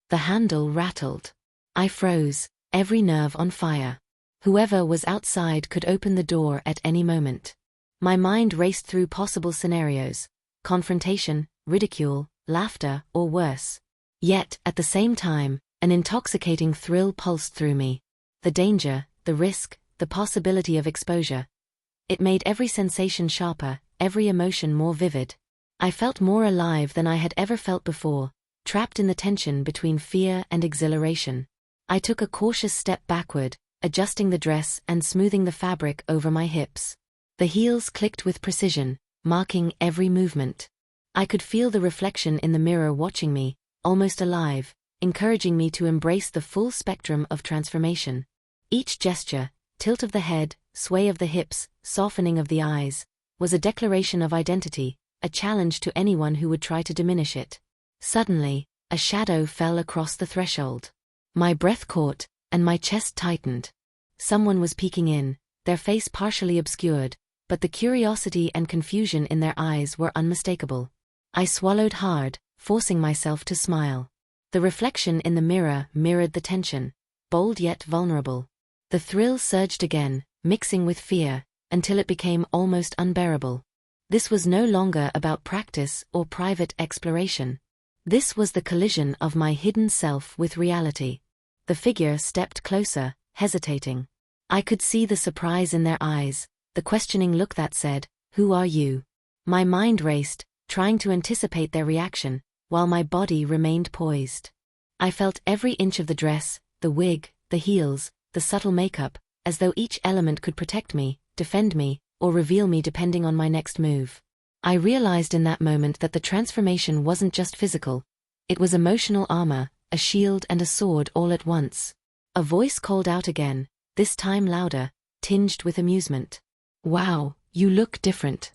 The handle rattled. I froze, every nerve on fire. Whoever was outside could open the door at any moment. My mind raced through possible scenarios: confrontation, ridicule, laughter, or worse. Yet, at the same time, an intoxicating thrill pulsed through me. The danger, the risk, the possibility of exposure. It made every sensation sharper, every emotion more vivid. I felt more alive than I had ever felt before, trapped in the tension between fear and exhilaration. I took a cautious step backward, adjusting the dress and smoothing the fabric over my hips. The heels clicked with precision, marking every movement. I could feel the reflection in the mirror watching me, almost alive, encouraging me to embrace the full spectrum of transformation. Each gesture, tilt of the head, sway of the hips, softening of the eyes, was a declaration of identity, a challenge to anyone who would try to diminish it. Suddenly, a shadow fell across the threshold. My breath caught, and my chest tightened. Someone was peeking in, their face partially obscured, but the curiosity and confusion in their eyes were unmistakable. I swallowed hard, forcing myself to smile. The reflection in the mirror mirrored the tension, bold yet vulnerable. The thrill surged again, mixing with fear, until it became almost unbearable. This was no longer about practice or private exploration. This was the collision of my hidden self with reality. The figure stepped closer, hesitating. I could see the surprise in their eyes, the questioning look that said, "Who are you?" My mind raced, trying to anticipate their reaction, while my body remained poised. I felt every inch of the dress, the wig, the heels, the subtle makeup, as though each element could protect me, defend me, or reveal me depending on my next move. I realized in that moment that the transformation wasn't just physical. It was emotional armor, a shield and a sword all at once. A voice called out again, this time louder, tinged with amusement. "Wow, you look different."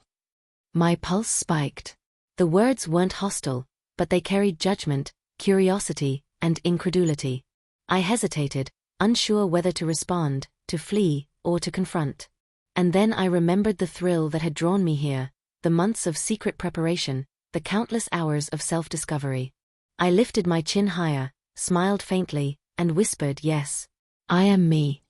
My pulse spiked. The words weren't hostile, but they carried judgment, curiosity, and incredulity. I hesitated, unsure whether to respond, to flee, or to confront. And then I remembered the thrill that had drawn me here, the months of secret preparation, the countless hours of self-discovery. I lifted my chin higher, smiled faintly, and whispered, "Yes, I am me."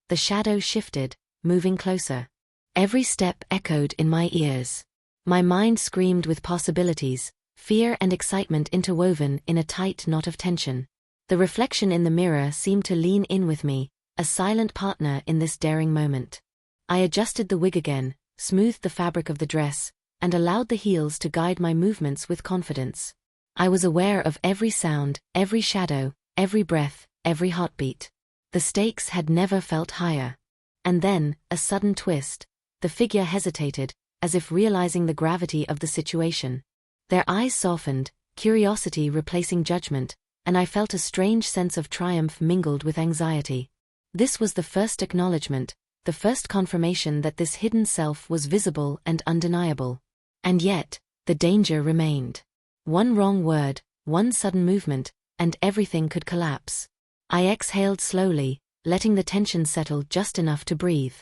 The shadow shifted, moving closer. Every step echoed in my ears. My mind screamed with possibilities, fear and excitement interwoven in a tight knot of tension. The reflection in the mirror seemed to lean in with me, a silent partner in this daring moment. I adjusted the wig again, smoothed the fabric of the dress, and allowed the heels to guide my movements with confidence. I was aware of every sound, every shadow, every breath, every heartbeat. The stakes had never felt higher. And then, a sudden twist. The figure hesitated, as if realizing the gravity of the situation. Their eyes softened, curiosity replacing judgment, and I felt a strange sense of triumph mingled with anxiety. This was the first acknowledgement, the first confirmation that this hidden self was visible and undeniable. And yet, the danger remained. One wrong word, one sudden movement, and everything could collapse. I exhaled slowly, letting the tension settle just enough to breathe.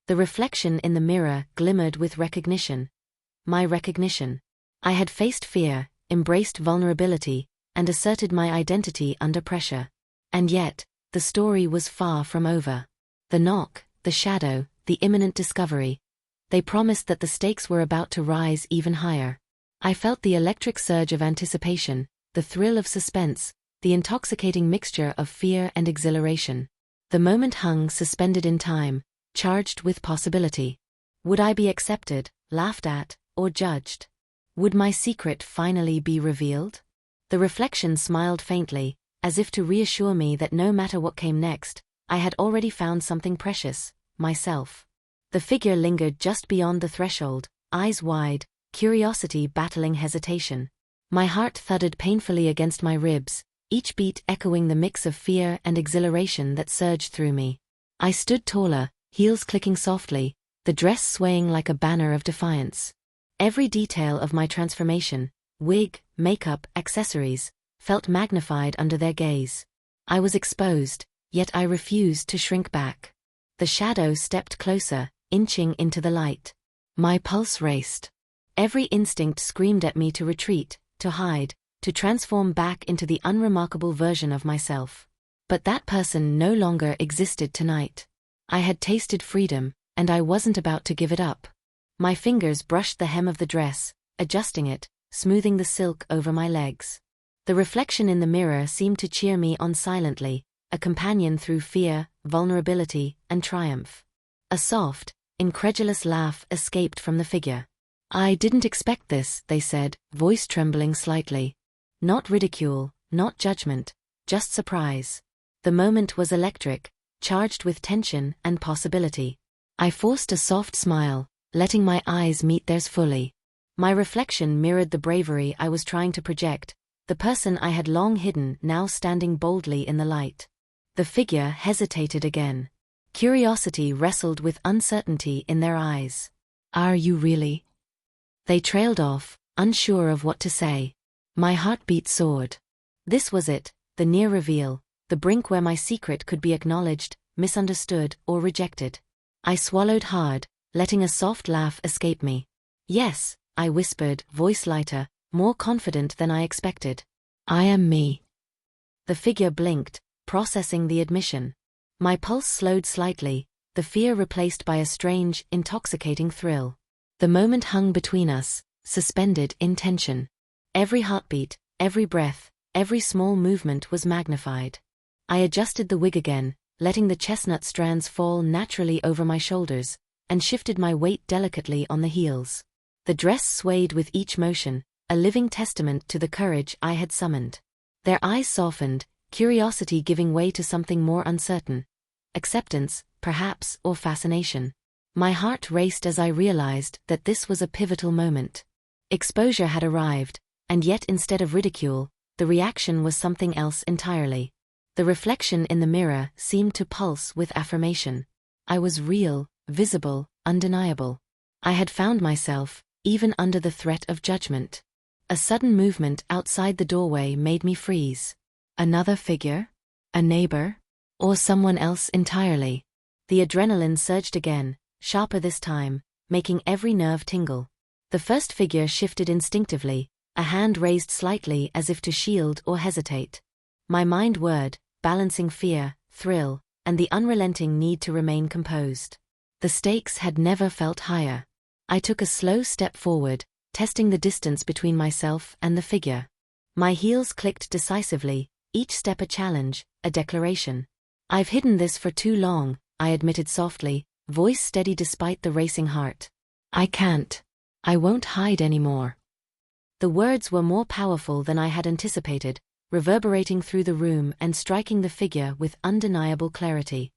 The reflection in the mirror glimmered with recognition. My recognition. I had faced fear, embraced vulnerability, and asserted my identity under pressure. And yet, the story was far from over. The knock, the shadow, the imminent discovery. They promised that the stakes were about to rise even higher. I felt the electric surge of anticipation, the thrill of suspense, the intoxicating mixture of fear and exhilaration. The moment hung suspended in time, charged with possibility. Would I be accepted, laughed at, or judged? Would my secret finally be revealed? The reflection smiled faintly, as if to reassure me that no matter what came next, I had already found something precious, myself. The figure lingered just beyond the threshold, eyes wide, curiosity battling hesitation. My heart thudded painfully against my ribs, each beat echoing the mix of fear and exhilaration that surged through me. I stood taller, heels clicking softly, the dress swaying like a banner of defiance. Every detail of my transformation, wig, makeup, accessories, felt magnified under their gaze. I was exposed, yet I refused to shrink back. The shadow stepped closer, inching into the light. My pulse raced. Every instinct screamed at me to retreat, to hide, to transform back into the unremarkable version of myself. But that person no longer existed tonight. I had tasted freedom, and I wasn't about to give it up. My fingers brushed the hem of the dress, adjusting it, smoothing the silk over my legs. The reflection in the mirror seemed to cheer me on silently, a companion through fear, vulnerability, and triumph. A soft, incredulous laugh escaped from the figure. "I didn't expect this," they said, voice trembling slightly. Not ridicule, not judgment, just surprise. The moment was electric, charged with tension and possibility. I forced a soft smile, letting my eyes meet theirs fully. My reflection mirrored the bravery I was trying to project, the person I had long hidden now standing boldly in the light. The figure hesitated again. Curiosity wrestled with uncertainty in their eyes. "Are you really?" They trailed off, unsure of what to say. My heartbeat soared. This was it, the near reveal, the brink where my secret could be acknowledged, misunderstood, or rejected. I swallowed hard, letting a soft laugh escape me. "Yes," I whispered, voice lighter, more confident than I expected. "I am me." The figure blinked, processing the admission. My pulse slowed slightly, the fear replaced by a strange, intoxicating thrill. The moment hung between us, suspended in tension. Every heartbeat, every breath, every small movement was magnified. I adjusted the wig again, letting the chestnut strands fall naturally over my shoulders, and shifted my weight delicately on the heels. The dress swayed with each motion, a living testament to the courage I had summoned. Their eyes softened, curiosity giving way to something more uncertain. Acceptance, perhaps, or fascination. My heart raced as I realized that this was a pivotal moment. Exposure had arrived, and yet instead of ridicule, the reaction was something else entirely. The reflection in the mirror seemed to pulse with affirmation. I was real, visible, undeniable. I had found myself, even under the threat of judgment. A sudden movement outside the doorway made me freeze. Another figure? A neighbor? Or someone else entirely? The adrenaline surged again, sharper this time, making every nerve tingle. The first figure shifted instinctively, a hand raised slightly as if to shield or hesitate. My mind whirred, balancing fear, thrill, and the unrelenting need to remain composed. The stakes had never felt higher. I took a slow step forward, testing the distance between myself and the figure. My heels clicked decisively, each step a challenge, a declaration. "I've hidden this for too long," I admitted softly, voice steady despite the racing heart. I can't. I won't hide anymore. The words were more powerful than I had anticipated, reverberating through the room and striking the figure with undeniable clarity.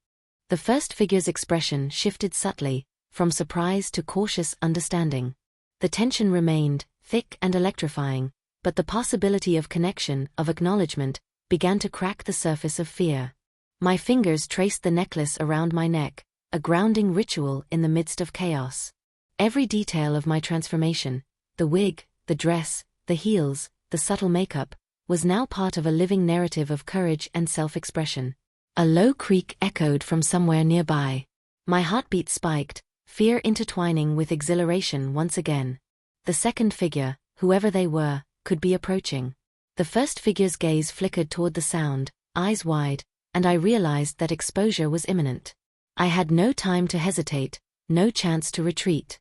The first figure's expression shifted subtly, from surprise to cautious understanding. The tension remained, thick and electrifying, but the possibility of connection, of acknowledgement, began to crack the surface of fear. My fingers traced the necklace around my neck, a grounding ritual in the midst of chaos. Every detail of my transformation, the wig, the dress, the heels, the subtle makeup, was now part of a living narrative of courage and self-expression. A low creak echoed from somewhere nearby. My heartbeat spiked, fear intertwining with exhilaration once again. The second figure, whoever they were, could be approaching. The first figure's gaze flickered toward the sound, eyes wide, and I realized that exposure was imminent. I had no time to hesitate, no chance to retreat.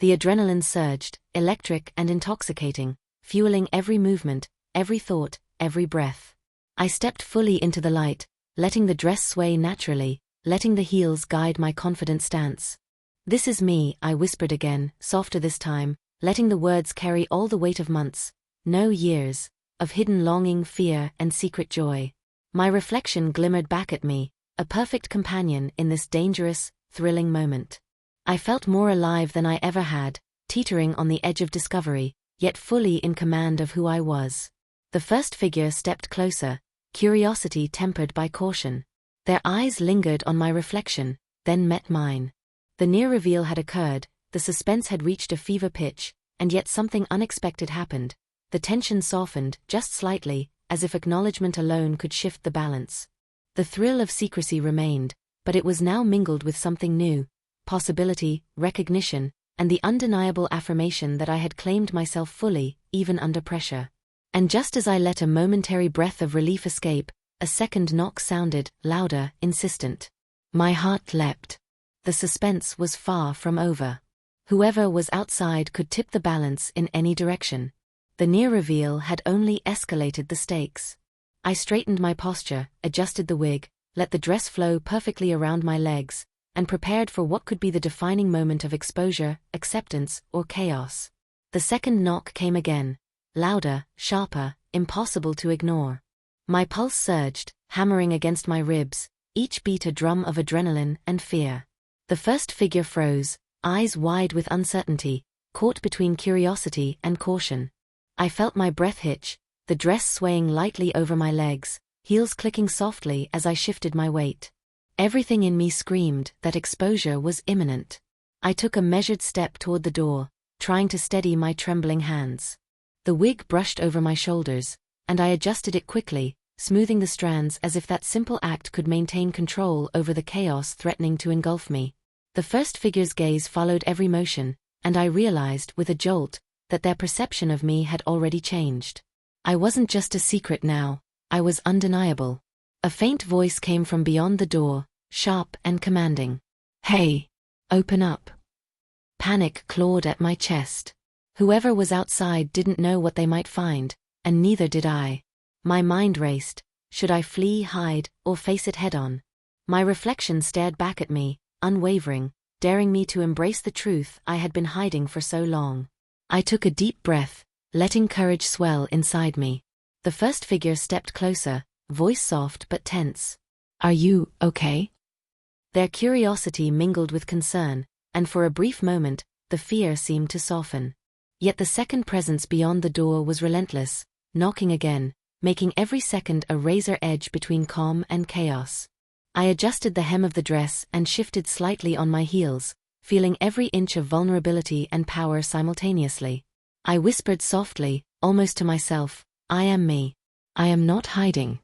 The adrenaline surged, electric and intoxicating, fueling every movement, every thought, every breath. I stepped fully into the light, letting the dress sway naturally, letting the heels guide my confident stance. "This is me," I whispered again, softer this time, letting the words carry all the weight of months, no years, of hidden longing, fear, and secret joy. My reflection glimmered back at me, a perfect companion in this dangerous, thrilling moment. I felt more alive than I ever had, teetering on the edge of discovery, yet fully in command of who I was. The first figure stepped closer, curiosity tempered by caution. Their eyes lingered on my reflection, then met mine. The near reveal had occurred, the suspense had reached a fever pitch, and yet something unexpected happened. The tension softened, just slightly, as if acknowledgement alone could shift the balance. The thrill of secrecy remained, but it was now mingled with something new, possibility, recognition, and the undeniable affirmation that I had claimed myself fully, even under pressure. And just as I let a momentary breath of relief escape, a second knock sounded, louder, insistent. My heart leapt. The suspense was far from over. Whoever was outside could tip the balance in any direction. The near reveal had only escalated the stakes. I straightened my posture, adjusted the wig, let the dress flow perfectly around my legs, and prepared for what could be the defining moment of exposure, acceptance, or chaos. The second knock came again, louder, sharper, impossible to ignore. My pulse surged, hammering against my ribs, each beat a drum of adrenaline and fear. The first figure froze, eyes wide with uncertainty, caught between curiosity and caution. I felt my breath hitch, the dress swaying lightly over my legs, heels clicking softly as I shifted my weight. Everything in me screamed that exposure was imminent. I took a measured step toward the door, trying to steady my trembling hands. The wig brushed over my shoulders, and I adjusted it quickly, smoothing the strands as if that simple act could maintain control over the chaos threatening to engulf me. The first figure's gaze followed every motion, and I realized, with a jolt, that their perception of me had already changed. I wasn't just a secret now, I was undeniable. A faint voice came from beyond the door, sharp and commanding. "Hey! Open up!" Panic clawed at my chest. Whoever was outside didn't know what they might find, and neither did I. My mind raced. Should I flee, hide, or face it head-on? My reflection stared back at me, unwavering, daring me to embrace the truth I had been hiding for so long. I took a deep breath, letting courage swell inside me. The first figure stepped closer, voice soft but tense. "Are you okay?" Their curiosity mingled with concern, and for a brief moment, the fear seemed to soften. Yet the second presence beyond the door was relentless, knocking again, making every second a razor edge between calm and chaos. I adjusted the hem of the dress and shifted slightly on my heels, feeling every inch of vulnerability and power simultaneously. I whispered softly, almost to myself, "I am me. I am not hiding."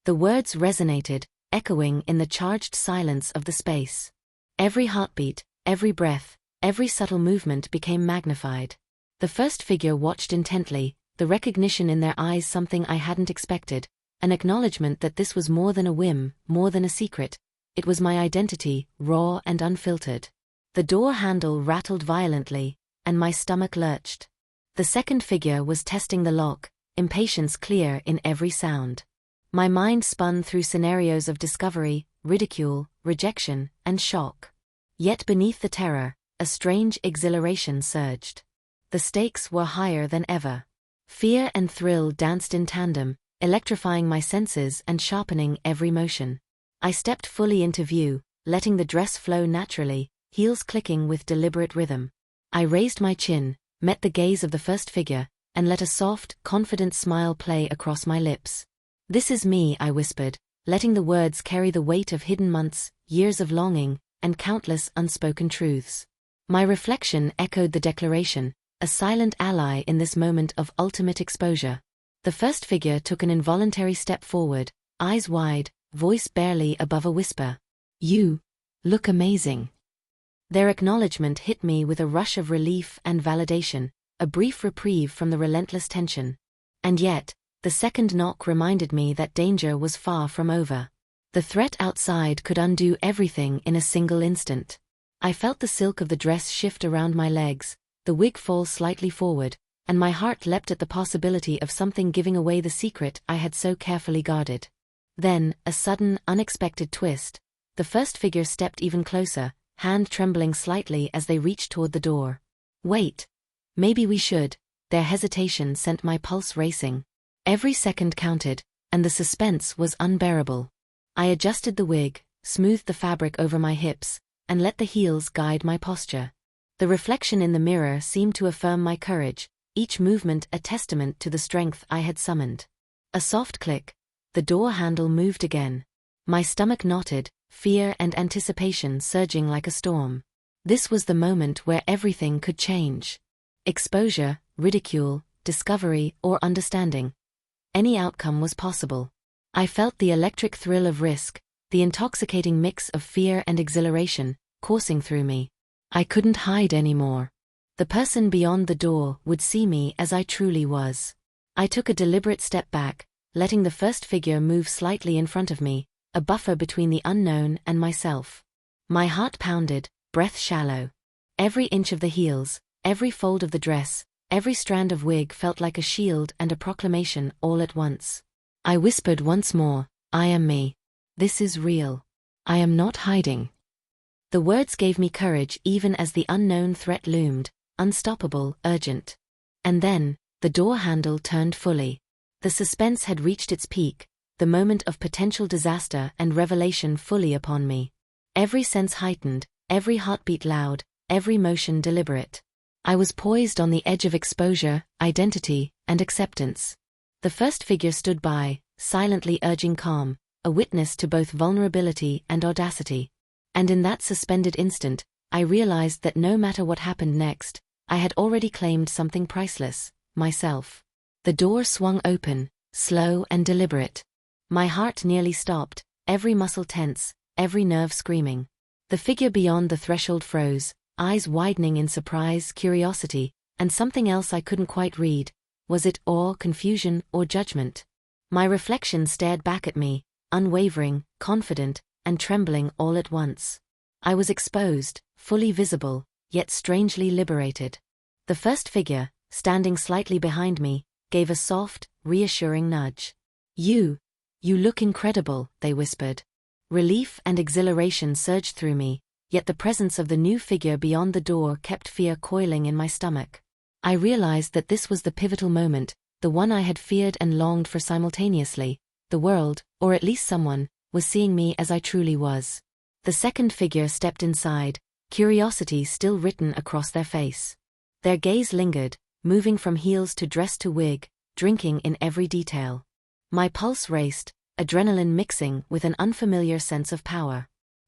The words resonated, echoing in the charged silence of the space. Every heartbeat, every breath, every subtle movement became magnified. The first figure watched intently, the recognition in their eyes something I hadn't expected, an acknowledgement that this was more than a whim, more than a secret. It was my identity, raw and unfiltered. The door handle rattled violently, and my stomach lurched. The second figure was testing the lock, impatience clear in every sound. My mind spun through scenarios of discovery, ridicule, rejection, and shock. Yet beneath the terror, a strange exhilaration surged. The stakes were higher than ever. Fear and thrill danced in tandem, electrifying my senses and sharpening every motion. I stepped fully into view, letting the dress flow naturally, heels clicking with deliberate rhythm. I raised my chin, met the gaze of the first figure, and let a soft, confident smile play across my lips. "This is me," I whispered, letting the words carry the weight of hidden months, years of longing, and countless unspoken truths. My reflection echoed the declaration, a silent ally in this moment of ultimate exposure. The first figure took an involuntary step forward, eyes wide, voice barely above a whisper. "You look amazing." Their acknowledgement hit me with a rush of relief and validation, a brief reprieve from the relentless tension. And yet, the second knock reminded me that danger was far from over. The threat outside could undo everything in a single instant. I felt the silk of the dress shift around my legs, the wig fall slightly forward, and my heart leapt at the possibility of something giving away the secret I had so carefully guarded. Then, a sudden, unexpected twist. The first figure stepped even closer, hand trembling slightly as they reached toward the door. "Wait. Maybe we should." Their hesitation sent my pulse racing. Every second counted, and the suspense was unbearable. I adjusted the wig, smoothed the fabric over my hips, and let the heels guide my posture. The reflection in the mirror seemed to affirm my courage, each movement a testament to the strength I had summoned. A soft click. The door handle moved again. My stomach knotted, fear and anticipation surging like a storm. This was the moment where everything could change. Exposure, ridicule, discovery, or understanding. Any outcome was possible. I felt the electric thrill of risk, the intoxicating mix of fear and exhilaration, coursing through me. I couldn't hide anymore. The person beyond the door would see me as I truly was. I took a deliberate step back, letting the first figure move slightly in front of me, a buffer between the unknown and myself. My heart pounded, breath shallow. Every inch of the heels, every fold of the dress, every strand of wig felt like a shield and a proclamation all at once. I whispered once more, "I am me. This is real. I am not hiding." The words gave me courage even as the unknown threat loomed, unstoppable, urgent. And then, the door handle turned fully. The suspense had reached its peak, the moment of potential disaster and revelation fully upon me. Every sense heightened, every heartbeat loud, every motion deliberate. I was poised on the edge of exposure, identity, and acceptance. The first figure stood by, silently urging calm, a witness to both vulnerability and audacity. And in that suspended instant, I realized that no matter what happened next, I had already claimed something priceless, myself. The door swung open, slow and deliberate. My heart nearly stopped, every muscle tense, every nerve screaming. The figure beyond the threshold froze, eyes widening in surprise, curiosity, and something else I couldn't quite read. Was it awe, confusion, or judgment? My reflection stared back at me, unwavering, confident, and trembling all at once. I was exposed, fully visible, yet strangely liberated. The first figure, standing slightly behind me, gave a soft, reassuring nudge. You look incredible," they whispered. Relief and exhilaration surged through me, yet the presence of the new figure beyond the door kept fear coiling in my stomach. I realized that this was the pivotal moment, the one I had feared and longed for simultaneously. The world, or at least someone, was seeing me as I truly was. The second figure stepped inside, curiosity still written across their face. Their gaze lingered, moving from heels to dress to wig, drinking in every detail. My pulse raced, adrenaline mixing with an unfamiliar sense of power.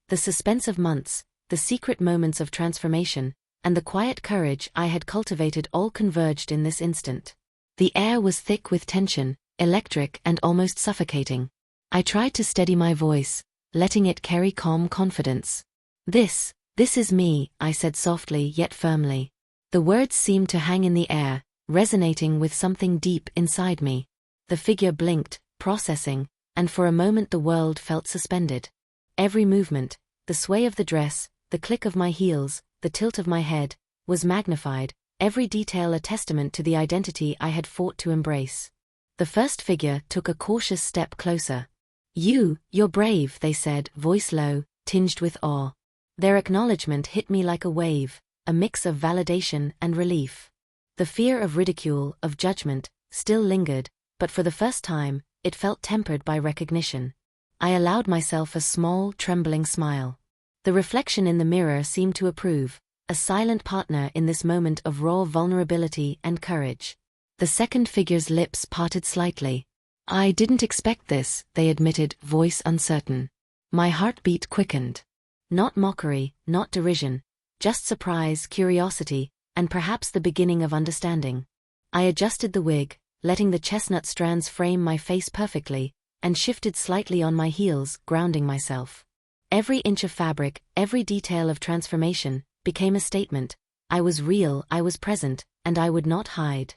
The suspense of months, the secret moments of transformation, and the quiet courage I had cultivated all converged in this instant. The air was thick with tension, electric and almost suffocating. I tried to steady my voice, letting it carry calm confidence. This is me," I said softly yet firmly. The words seemed to hang in the air, resonating with something deep inside me. The figure blinked, processing, and for a moment the world felt suspended. Every movement, the sway of the dress, the click of my heels, the tilt of my head, was magnified, every detail a testament to the identity I had fought to embrace. The first figure took a cautious step closer. You're brave," they said, voice low, tinged with awe. Their acknowledgement hit me like a wave, a mix of validation and relief. The fear of ridicule, of judgment, still lingered, but for the first time, it felt tempered by recognition. I allowed myself a small, trembling smile. The reflection in the mirror seemed to approve, a silent partner in this moment of raw vulnerability and courage. The second figure's lips parted slightly. "I didn't expect this," they admitted, voice uncertain. My heartbeat quickened. Not mockery, not derision, just surprise, curiosity, and perhaps the beginning of understanding. I adjusted the wig, letting the chestnut strands frame my face perfectly, and shifted slightly on my heels, grounding myself. Every inch of fabric, every detail of transformation, became a statement. I was real, I was present, and I would not hide.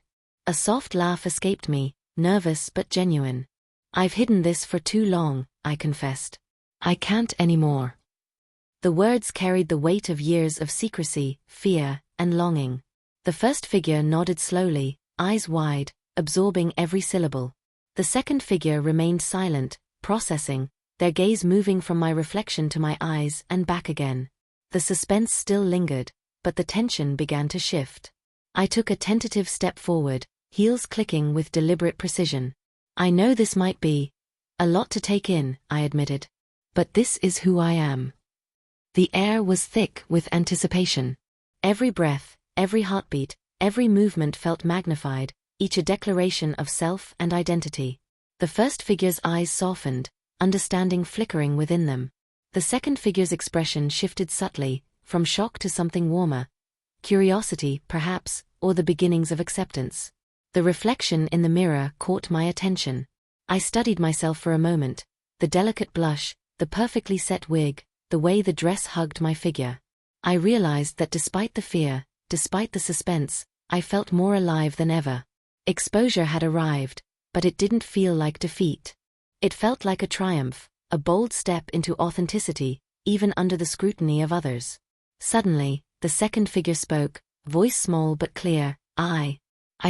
A soft laugh escaped me, nervous but genuine. "I've hidden this for too long," I confessed. "I can't anymore." The words carried the weight of years of secrecy, fear, and longing. The first figure nodded slowly, eyes wide, absorbing every syllable. The second figure remained silent, processing, their gaze moving from my reflection to my eyes and back again. The suspense still lingered, but the tension began to shift. I took a tentative step forward, heels clicking with deliberate precision. "I know this might be a lot to take in," I admitted. "But this is who I am." The air was thick with anticipation. Every breath, every heartbeat, every movement felt magnified, each a declaration of self and identity. The first figure's eyes softened, understanding flickering within them. The second figure's expression shifted subtly, from shock to something warmer. Curiosity, perhaps, or the beginnings of acceptance. The reflection in the mirror caught my attention. I studied myself for a moment, the delicate blush, the perfectly set wig, the way the dress hugged my figure. I realized that despite the fear, despite the suspense, I felt more alive than ever. Exposure had arrived, but it didn't feel like defeat. It felt like a triumph, a bold step into authenticity, even under the scrutiny of others. Suddenly, the second figure spoke, voice small but clear, I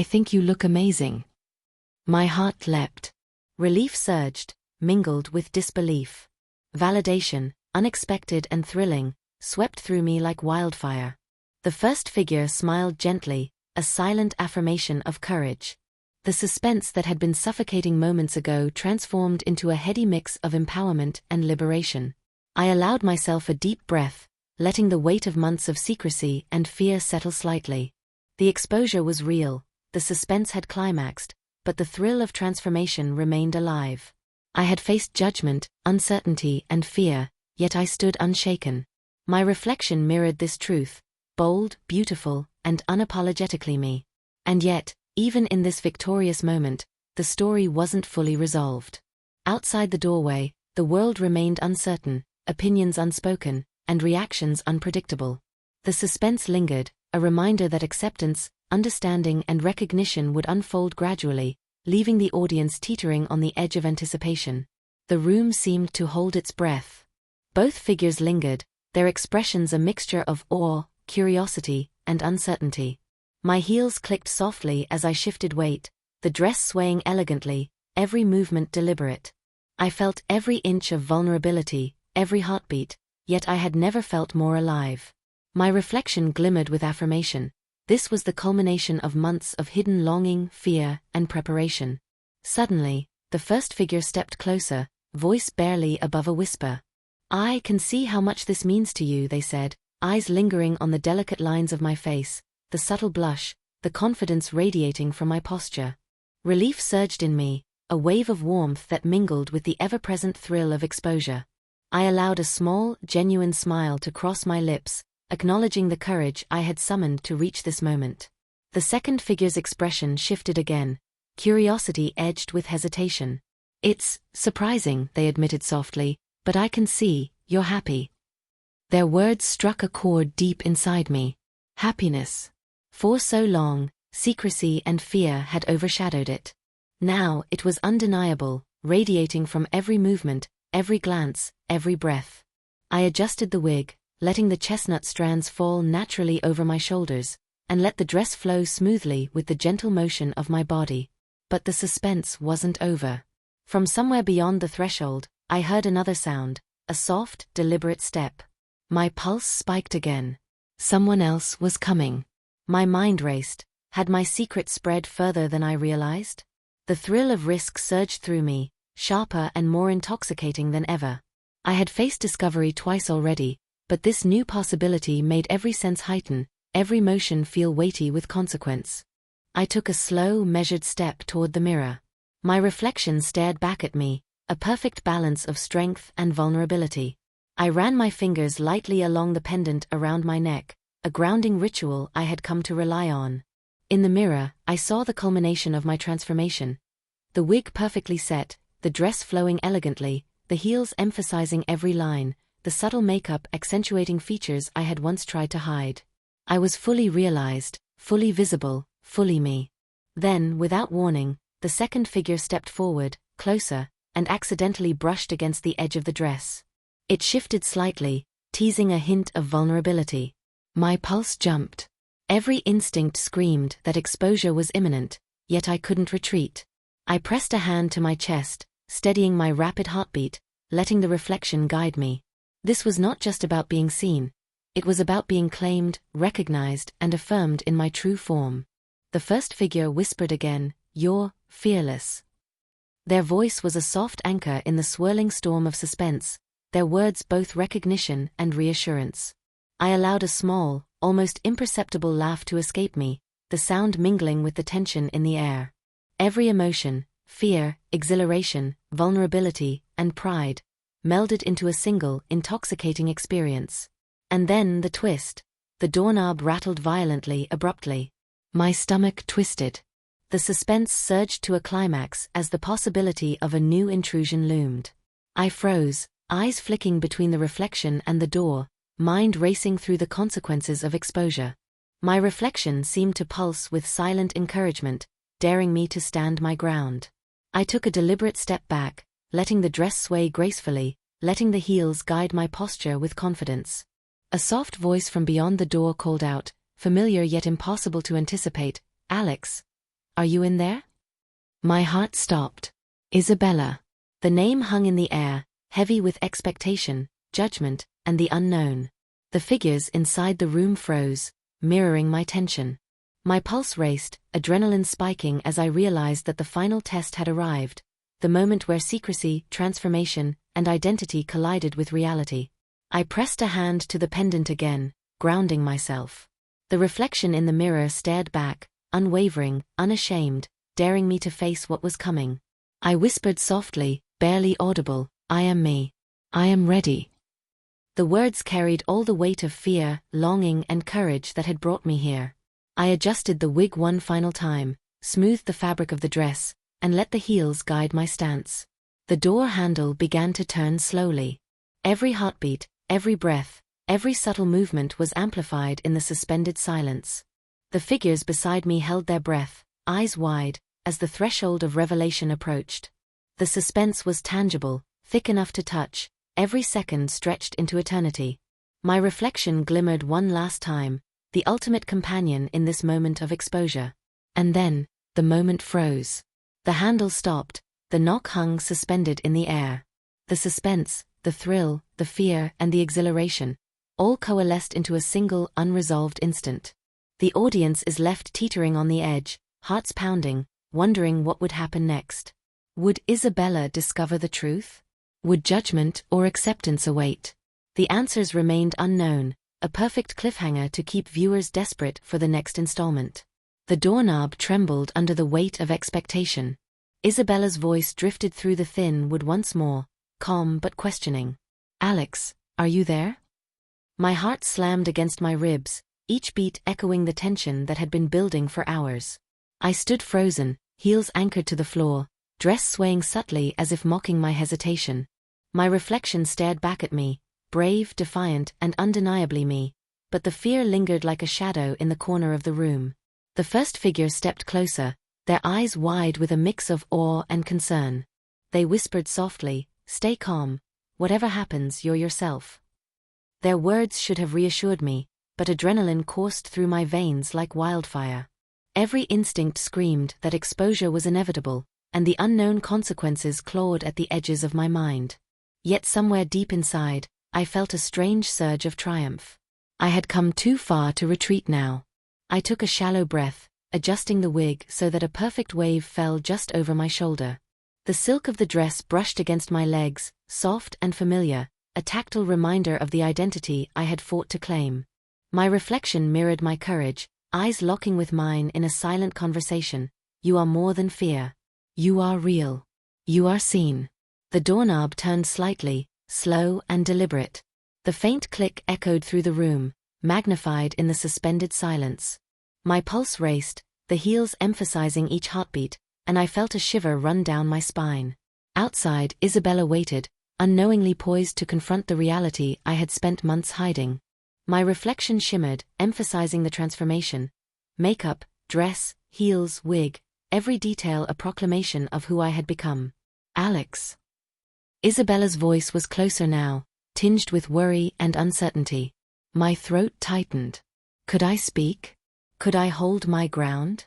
think you look amazing." My heart leapt. Relief surged, mingled with disbelief. Validation, unexpected and thrilling, swept through me like wildfire. The first figure smiled gently, a silent affirmation of courage. The suspense that had been suffocating moments ago transformed into a heady mix of empowerment and liberation. I allowed myself a deep breath, letting the weight of months of secrecy and fear settle slightly. The exposure was real, the suspense had climaxed, but the thrill of transformation remained alive. I had faced judgment, uncertainty, and fear, yet I stood unshaken. My reflection mirrored this truth, bold, beautiful, and unapologetically me. And yet, even in this victorious moment, the story wasn't fully resolved. Outside the doorway, the world remained uncertain, opinions unspoken, and reactions unpredictable. The suspense lingered, a reminder that acceptance, understanding, and recognition would unfold gradually, leaving the audience teetering on the edge of anticipation. The room seemed to hold its breath. Both figures lingered, their expressions a mixture of awe, curiosity, and uncertainty. My heels clicked softly as I shifted weight, the dress swaying elegantly, every movement deliberate. I felt every inch of vulnerability, every heartbeat, yet I had never felt more alive. My reflection glimmered with affirmation. This was the culmination of months of hidden longing, fear, and preparation. Suddenly, the first figure stepped closer, voice barely above a whisper. "I can see how much this means to you," they said, eyes lingering on the delicate lines of my face, the subtle blush, the confidence radiating from my posture. Relief surged in me, a wave of warmth that mingled with the ever-present thrill of exposure. I allowed a small, genuine smile to cross my lips, acknowledging the courage I had summoned to reach this moment. The second figure's expression shifted again, curiosity edged with hesitation. "It's surprising," they admitted softly, "but I can see you're happy." Their words struck a chord deep inside me. Happiness. For so long, secrecy and fear had overshadowed it. Now it was undeniable, radiating from every movement, every glance, every breath. I adjusted the wig, letting the chestnut strands fall naturally over my shoulders, and let the dress flow smoothly with the gentle motion of my body. But the suspense wasn't over. From somewhere beyond the threshold, I heard another sound, a soft, deliberate step. My pulse spiked again. Someone else was coming. My mind raced. Had my secret spread further than I realized? The thrill of risk surged through me, sharper and more intoxicating than ever. I had faced discovery twice already, but this new possibility made every sense heighten, every motion feel weighty with consequence. I took a slow, measured step toward the mirror. My reflection stared back at me, a perfect balance of strength and vulnerability. I ran my fingers lightly along the pendant around my neck, a grounding ritual I had come to rely on. In the mirror, I saw the culmination of my transformation. The wig perfectly set, the dress flowing elegantly, the heels emphasizing every line, the subtle makeup accentuating features I had once tried to hide. I was fully realized, fully visible, fully me. Then, without warning, the second figure stepped forward, closer, and accidentally brushed against the edge of the dress. It shifted slightly, teasing a hint of vulnerability. My pulse jumped. Every instinct screamed that exposure was imminent, yet I couldn't retreat. I pressed a hand to my chest, steadying my rapid heartbeat, letting the reflection guide me. This was not just about being seen. It was about being claimed, recognized, and affirmed in my true form. The first figure whispered again, "You're fearless." Their voice was a soft anchor in the swirling storm of suspense, their words both recognition and reassurance. I allowed a small, almost imperceptible laugh to escape me, the sound mingling with the tension in the air. Every emotion, fear, exhilaration, vulnerability, and pride, melded into a single, intoxicating experience. And then the twist. The doorknob rattled violently, abruptly. My stomach twisted. The suspense surged to a climax as the possibility of a new intrusion loomed. I froze, eyes flicking between the reflection and the door, mind racing through the consequences of exposure. My reflection seemed to pulse with silent encouragement, daring me to stand my ground. I took a deliberate step back, letting the dress sway gracefully, letting the heels guide my posture with confidence. A soft voice from beyond the door called out, familiar yet impossible to anticipate, "Alex, are you in there?" My heart stopped. Isabella. The name hung in the air, heavy with expectation, judgment, and the unknown. The figures inside the room froze, mirroring my tension. My pulse raced, adrenaline spiking as I realized that the final test had arrived, the moment where secrecy, transformation, and identity collided with reality. I pressed a hand to the pendant again, grounding myself. The reflection in the mirror stared back, unwavering, unashamed, daring me to face what was coming. I whispered softly, barely audible, "I am me. I am ready." The words carried all the weight of fear, longing, and courage that had brought me here. I adjusted the wig one final time, smoothed the fabric of the dress, and let the heels guide my stance. The door handle began to turn slowly. Every heartbeat, every breath, every subtle movement was amplified in the suspended silence. The figures beside me held their breath, eyes wide, as the threshold of revelation approached. The suspense was tangible, thick enough to touch, every second stretched into eternity. My reflection glimmered one last time, the ultimate companion in this moment of exposure. And then, the moment froze. The handle stopped, the knock hung suspended in the air. The suspense, the thrill, the fear, and the exhilaration, all coalesced into a single, unresolved instant. The audience is left teetering on the edge, hearts pounding, wondering what would happen next. Would Isabella discover the truth? Would judgment or acceptance await? The answers remained unknown, a perfect cliffhanger to keep viewers desperate for the next installment. The doorknob trembled under the weight of expectation. Isabella's voice drifted through the thin wood once more, calm but questioning. "Alex, are you there?" My heart slammed against my ribs, each beat echoing the tension that had been building for hours. I stood frozen, heels anchored to the floor, dress swaying subtly as if mocking my hesitation. My reflection stared back at me, brave, defiant, and undeniably me, but the fear lingered like a shadow in the corner of the room. The first figure stepped closer, their eyes wide with a mix of awe and concern. They whispered softly, "Stay calm. Whatever happens, you're yourself." Their words should have reassured me, but adrenaline coursed through my veins like wildfire. Every instinct screamed that exposure was inevitable, and the unknown consequences clawed at the edges of my mind. Yet somewhere deep inside, I felt a strange surge of triumph. I had come too far to retreat now. I took a shallow breath, adjusting the wig so that a perfect wave fell just over my shoulder. The silk of the dress brushed against my legs, soft and familiar, a tactile reminder of the identity I had fought to claim. My reflection mirrored my courage, eyes locking with mine in a silent conversation. You are more than fear. You are real. You are seen. The doorknob turned slightly, slow and deliberate. The faint click echoed through the room, magnified in the suspended silence. My pulse raced, the heels emphasizing each heartbeat, and I felt a shiver run down my spine. Outside, Isabella waited, unknowingly poised to confront the reality I had spent months hiding. My reflection shimmered, emphasizing the transformation. Makeup, dress, heels, wig, every detail a proclamation of who I had become. Alex. Isabella's voice was closer now, tinged with worry and uncertainty. My throat tightened. Could I speak? Could I hold my ground?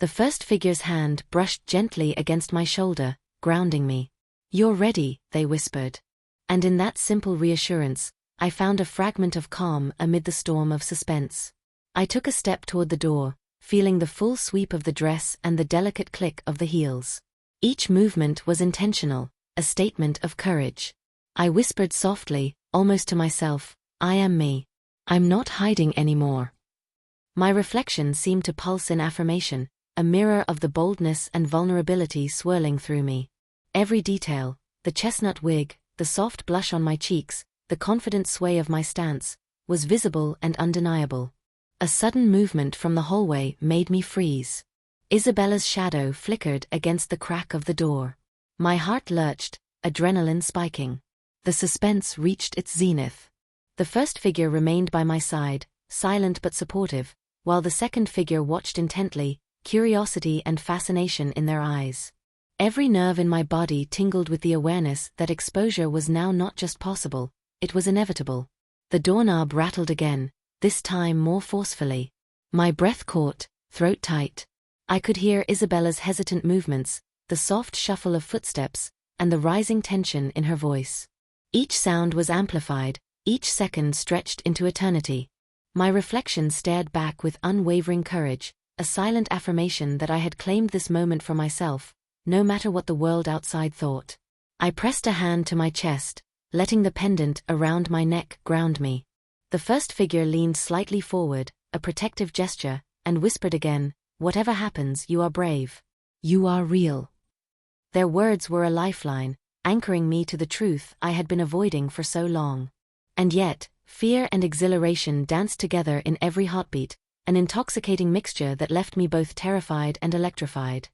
The first figure's hand brushed gently against my shoulder, grounding me. You're ready, they whispered. And in that simple reassurance, I found a fragment of calm amid the storm of suspense. I took a step toward the door, feeling the full sweep of the dress and the delicate click of the heels. Each movement was intentional, a statement of courage. I whispered softly, almost to myself, I am me. I'm not hiding anymore. My reflection seemed to pulse in affirmation, a mirror of the boldness and vulnerability swirling through me. Every detail, the chestnut wig, the soft blush on my cheeks, the confident sway of my stance, was visible and undeniable. A sudden movement from the hallway made me freeze. Isabella's shadow flickered against the crack of the door. My heart lurched, adrenaline spiking. The suspense reached its zenith. The first figure remained by my side, silent but supportive, while the second figure watched intently, curiosity and fascination in their eyes. Every nerve in my body tingled with the awareness that exposure was now not just possible, it was inevitable. The doorknob rattled again, this time more forcefully. My breath caught, throat tight. I could hear Isabella's hesitant movements, the soft shuffle of footsteps, and the rising tension in her voice. Each sound was amplified, each second stretched into eternity. My reflection stared back with unwavering courage, a silent affirmation that I had claimed this moment for myself, no matter what the world outside thought. I pressed a hand to my chest, letting the pendant around my neck ground me. The first figure leaned slightly forward, a protective gesture, and whispered again, whatever happens, you are brave. You are real. Their words were a lifeline, anchoring me to the truth I had been avoiding for so long. And yet, fear and exhilaration danced together in every heartbeat, an intoxicating mixture that left me both terrified and electrified.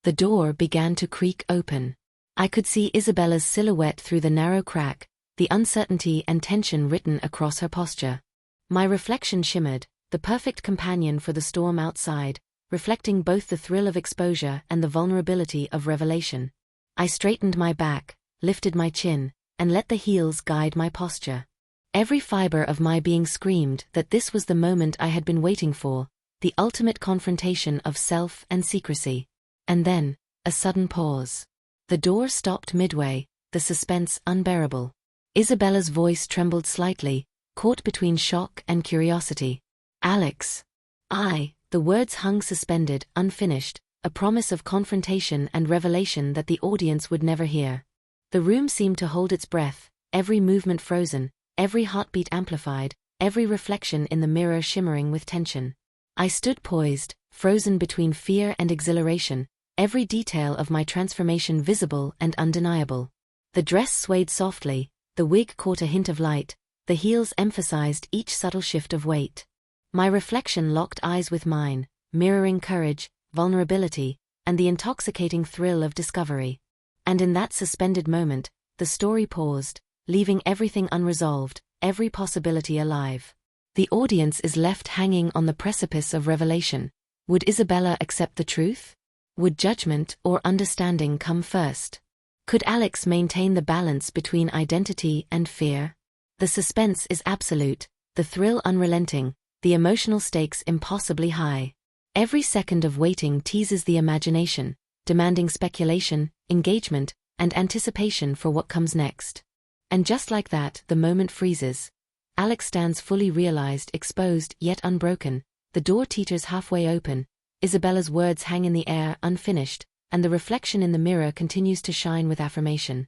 The door began to creak open. I could see Isabella's silhouette through the narrow crack, the uncertainty and tension written across her posture. My reflection shimmered, the perfect companion for the storm outside, reflecting both the thrill of exposure and the vulnerability of revelation. I straightened my back, lifted my chin, and let the heels guide my posture. Every fiber of my being screamed that this was the moment I had been waiting for, the ultimate confrontation of self and secrecy. And then, a sudden pause. The door stopped midway, the suspense unbearable. Isabella's voice trembled slightly, caught between shock and curiosity. Alex. The words hung suspended, unfinished, a promise of confrontation and revelation that the audience would never hear. The room seemed to hold its breath, every movement frozen, every heartbeat amplified, every reflection in the mirror shimmering with tension. I stood poised, frozen between fear and exhilaration, every detail of my transformation visible and undeniable. The dress swayed softly, the wig caught a hint of light, the heels emphasized each subtle shift of weight. My reflection locked eyes with mine, mirroring courage, vulnerability, and the intoxicating thrill of discovery. And in that suspended moment, the story paused, leaving everything unresolved, every possibility alive. The audience is left hanging on the precipice of revelation. Would Isabella accept the truth? Would judgment or understanding come first? Could Alex maintain the balance between identity and fear? The suspense is absolute, the thrill unrelenting, the emotional stakes impossibly high. Every second of waiting teases the imagination, demanding speculation, engagement, and anticipation for what comes next. And just like that, the moment freezes. Alex stands fully realized, exposed, yet unbroken. The door teeters halfway open. Isabella's words hang in the air, unfinished, and the reflection in the mirror continues to shine with affirmation.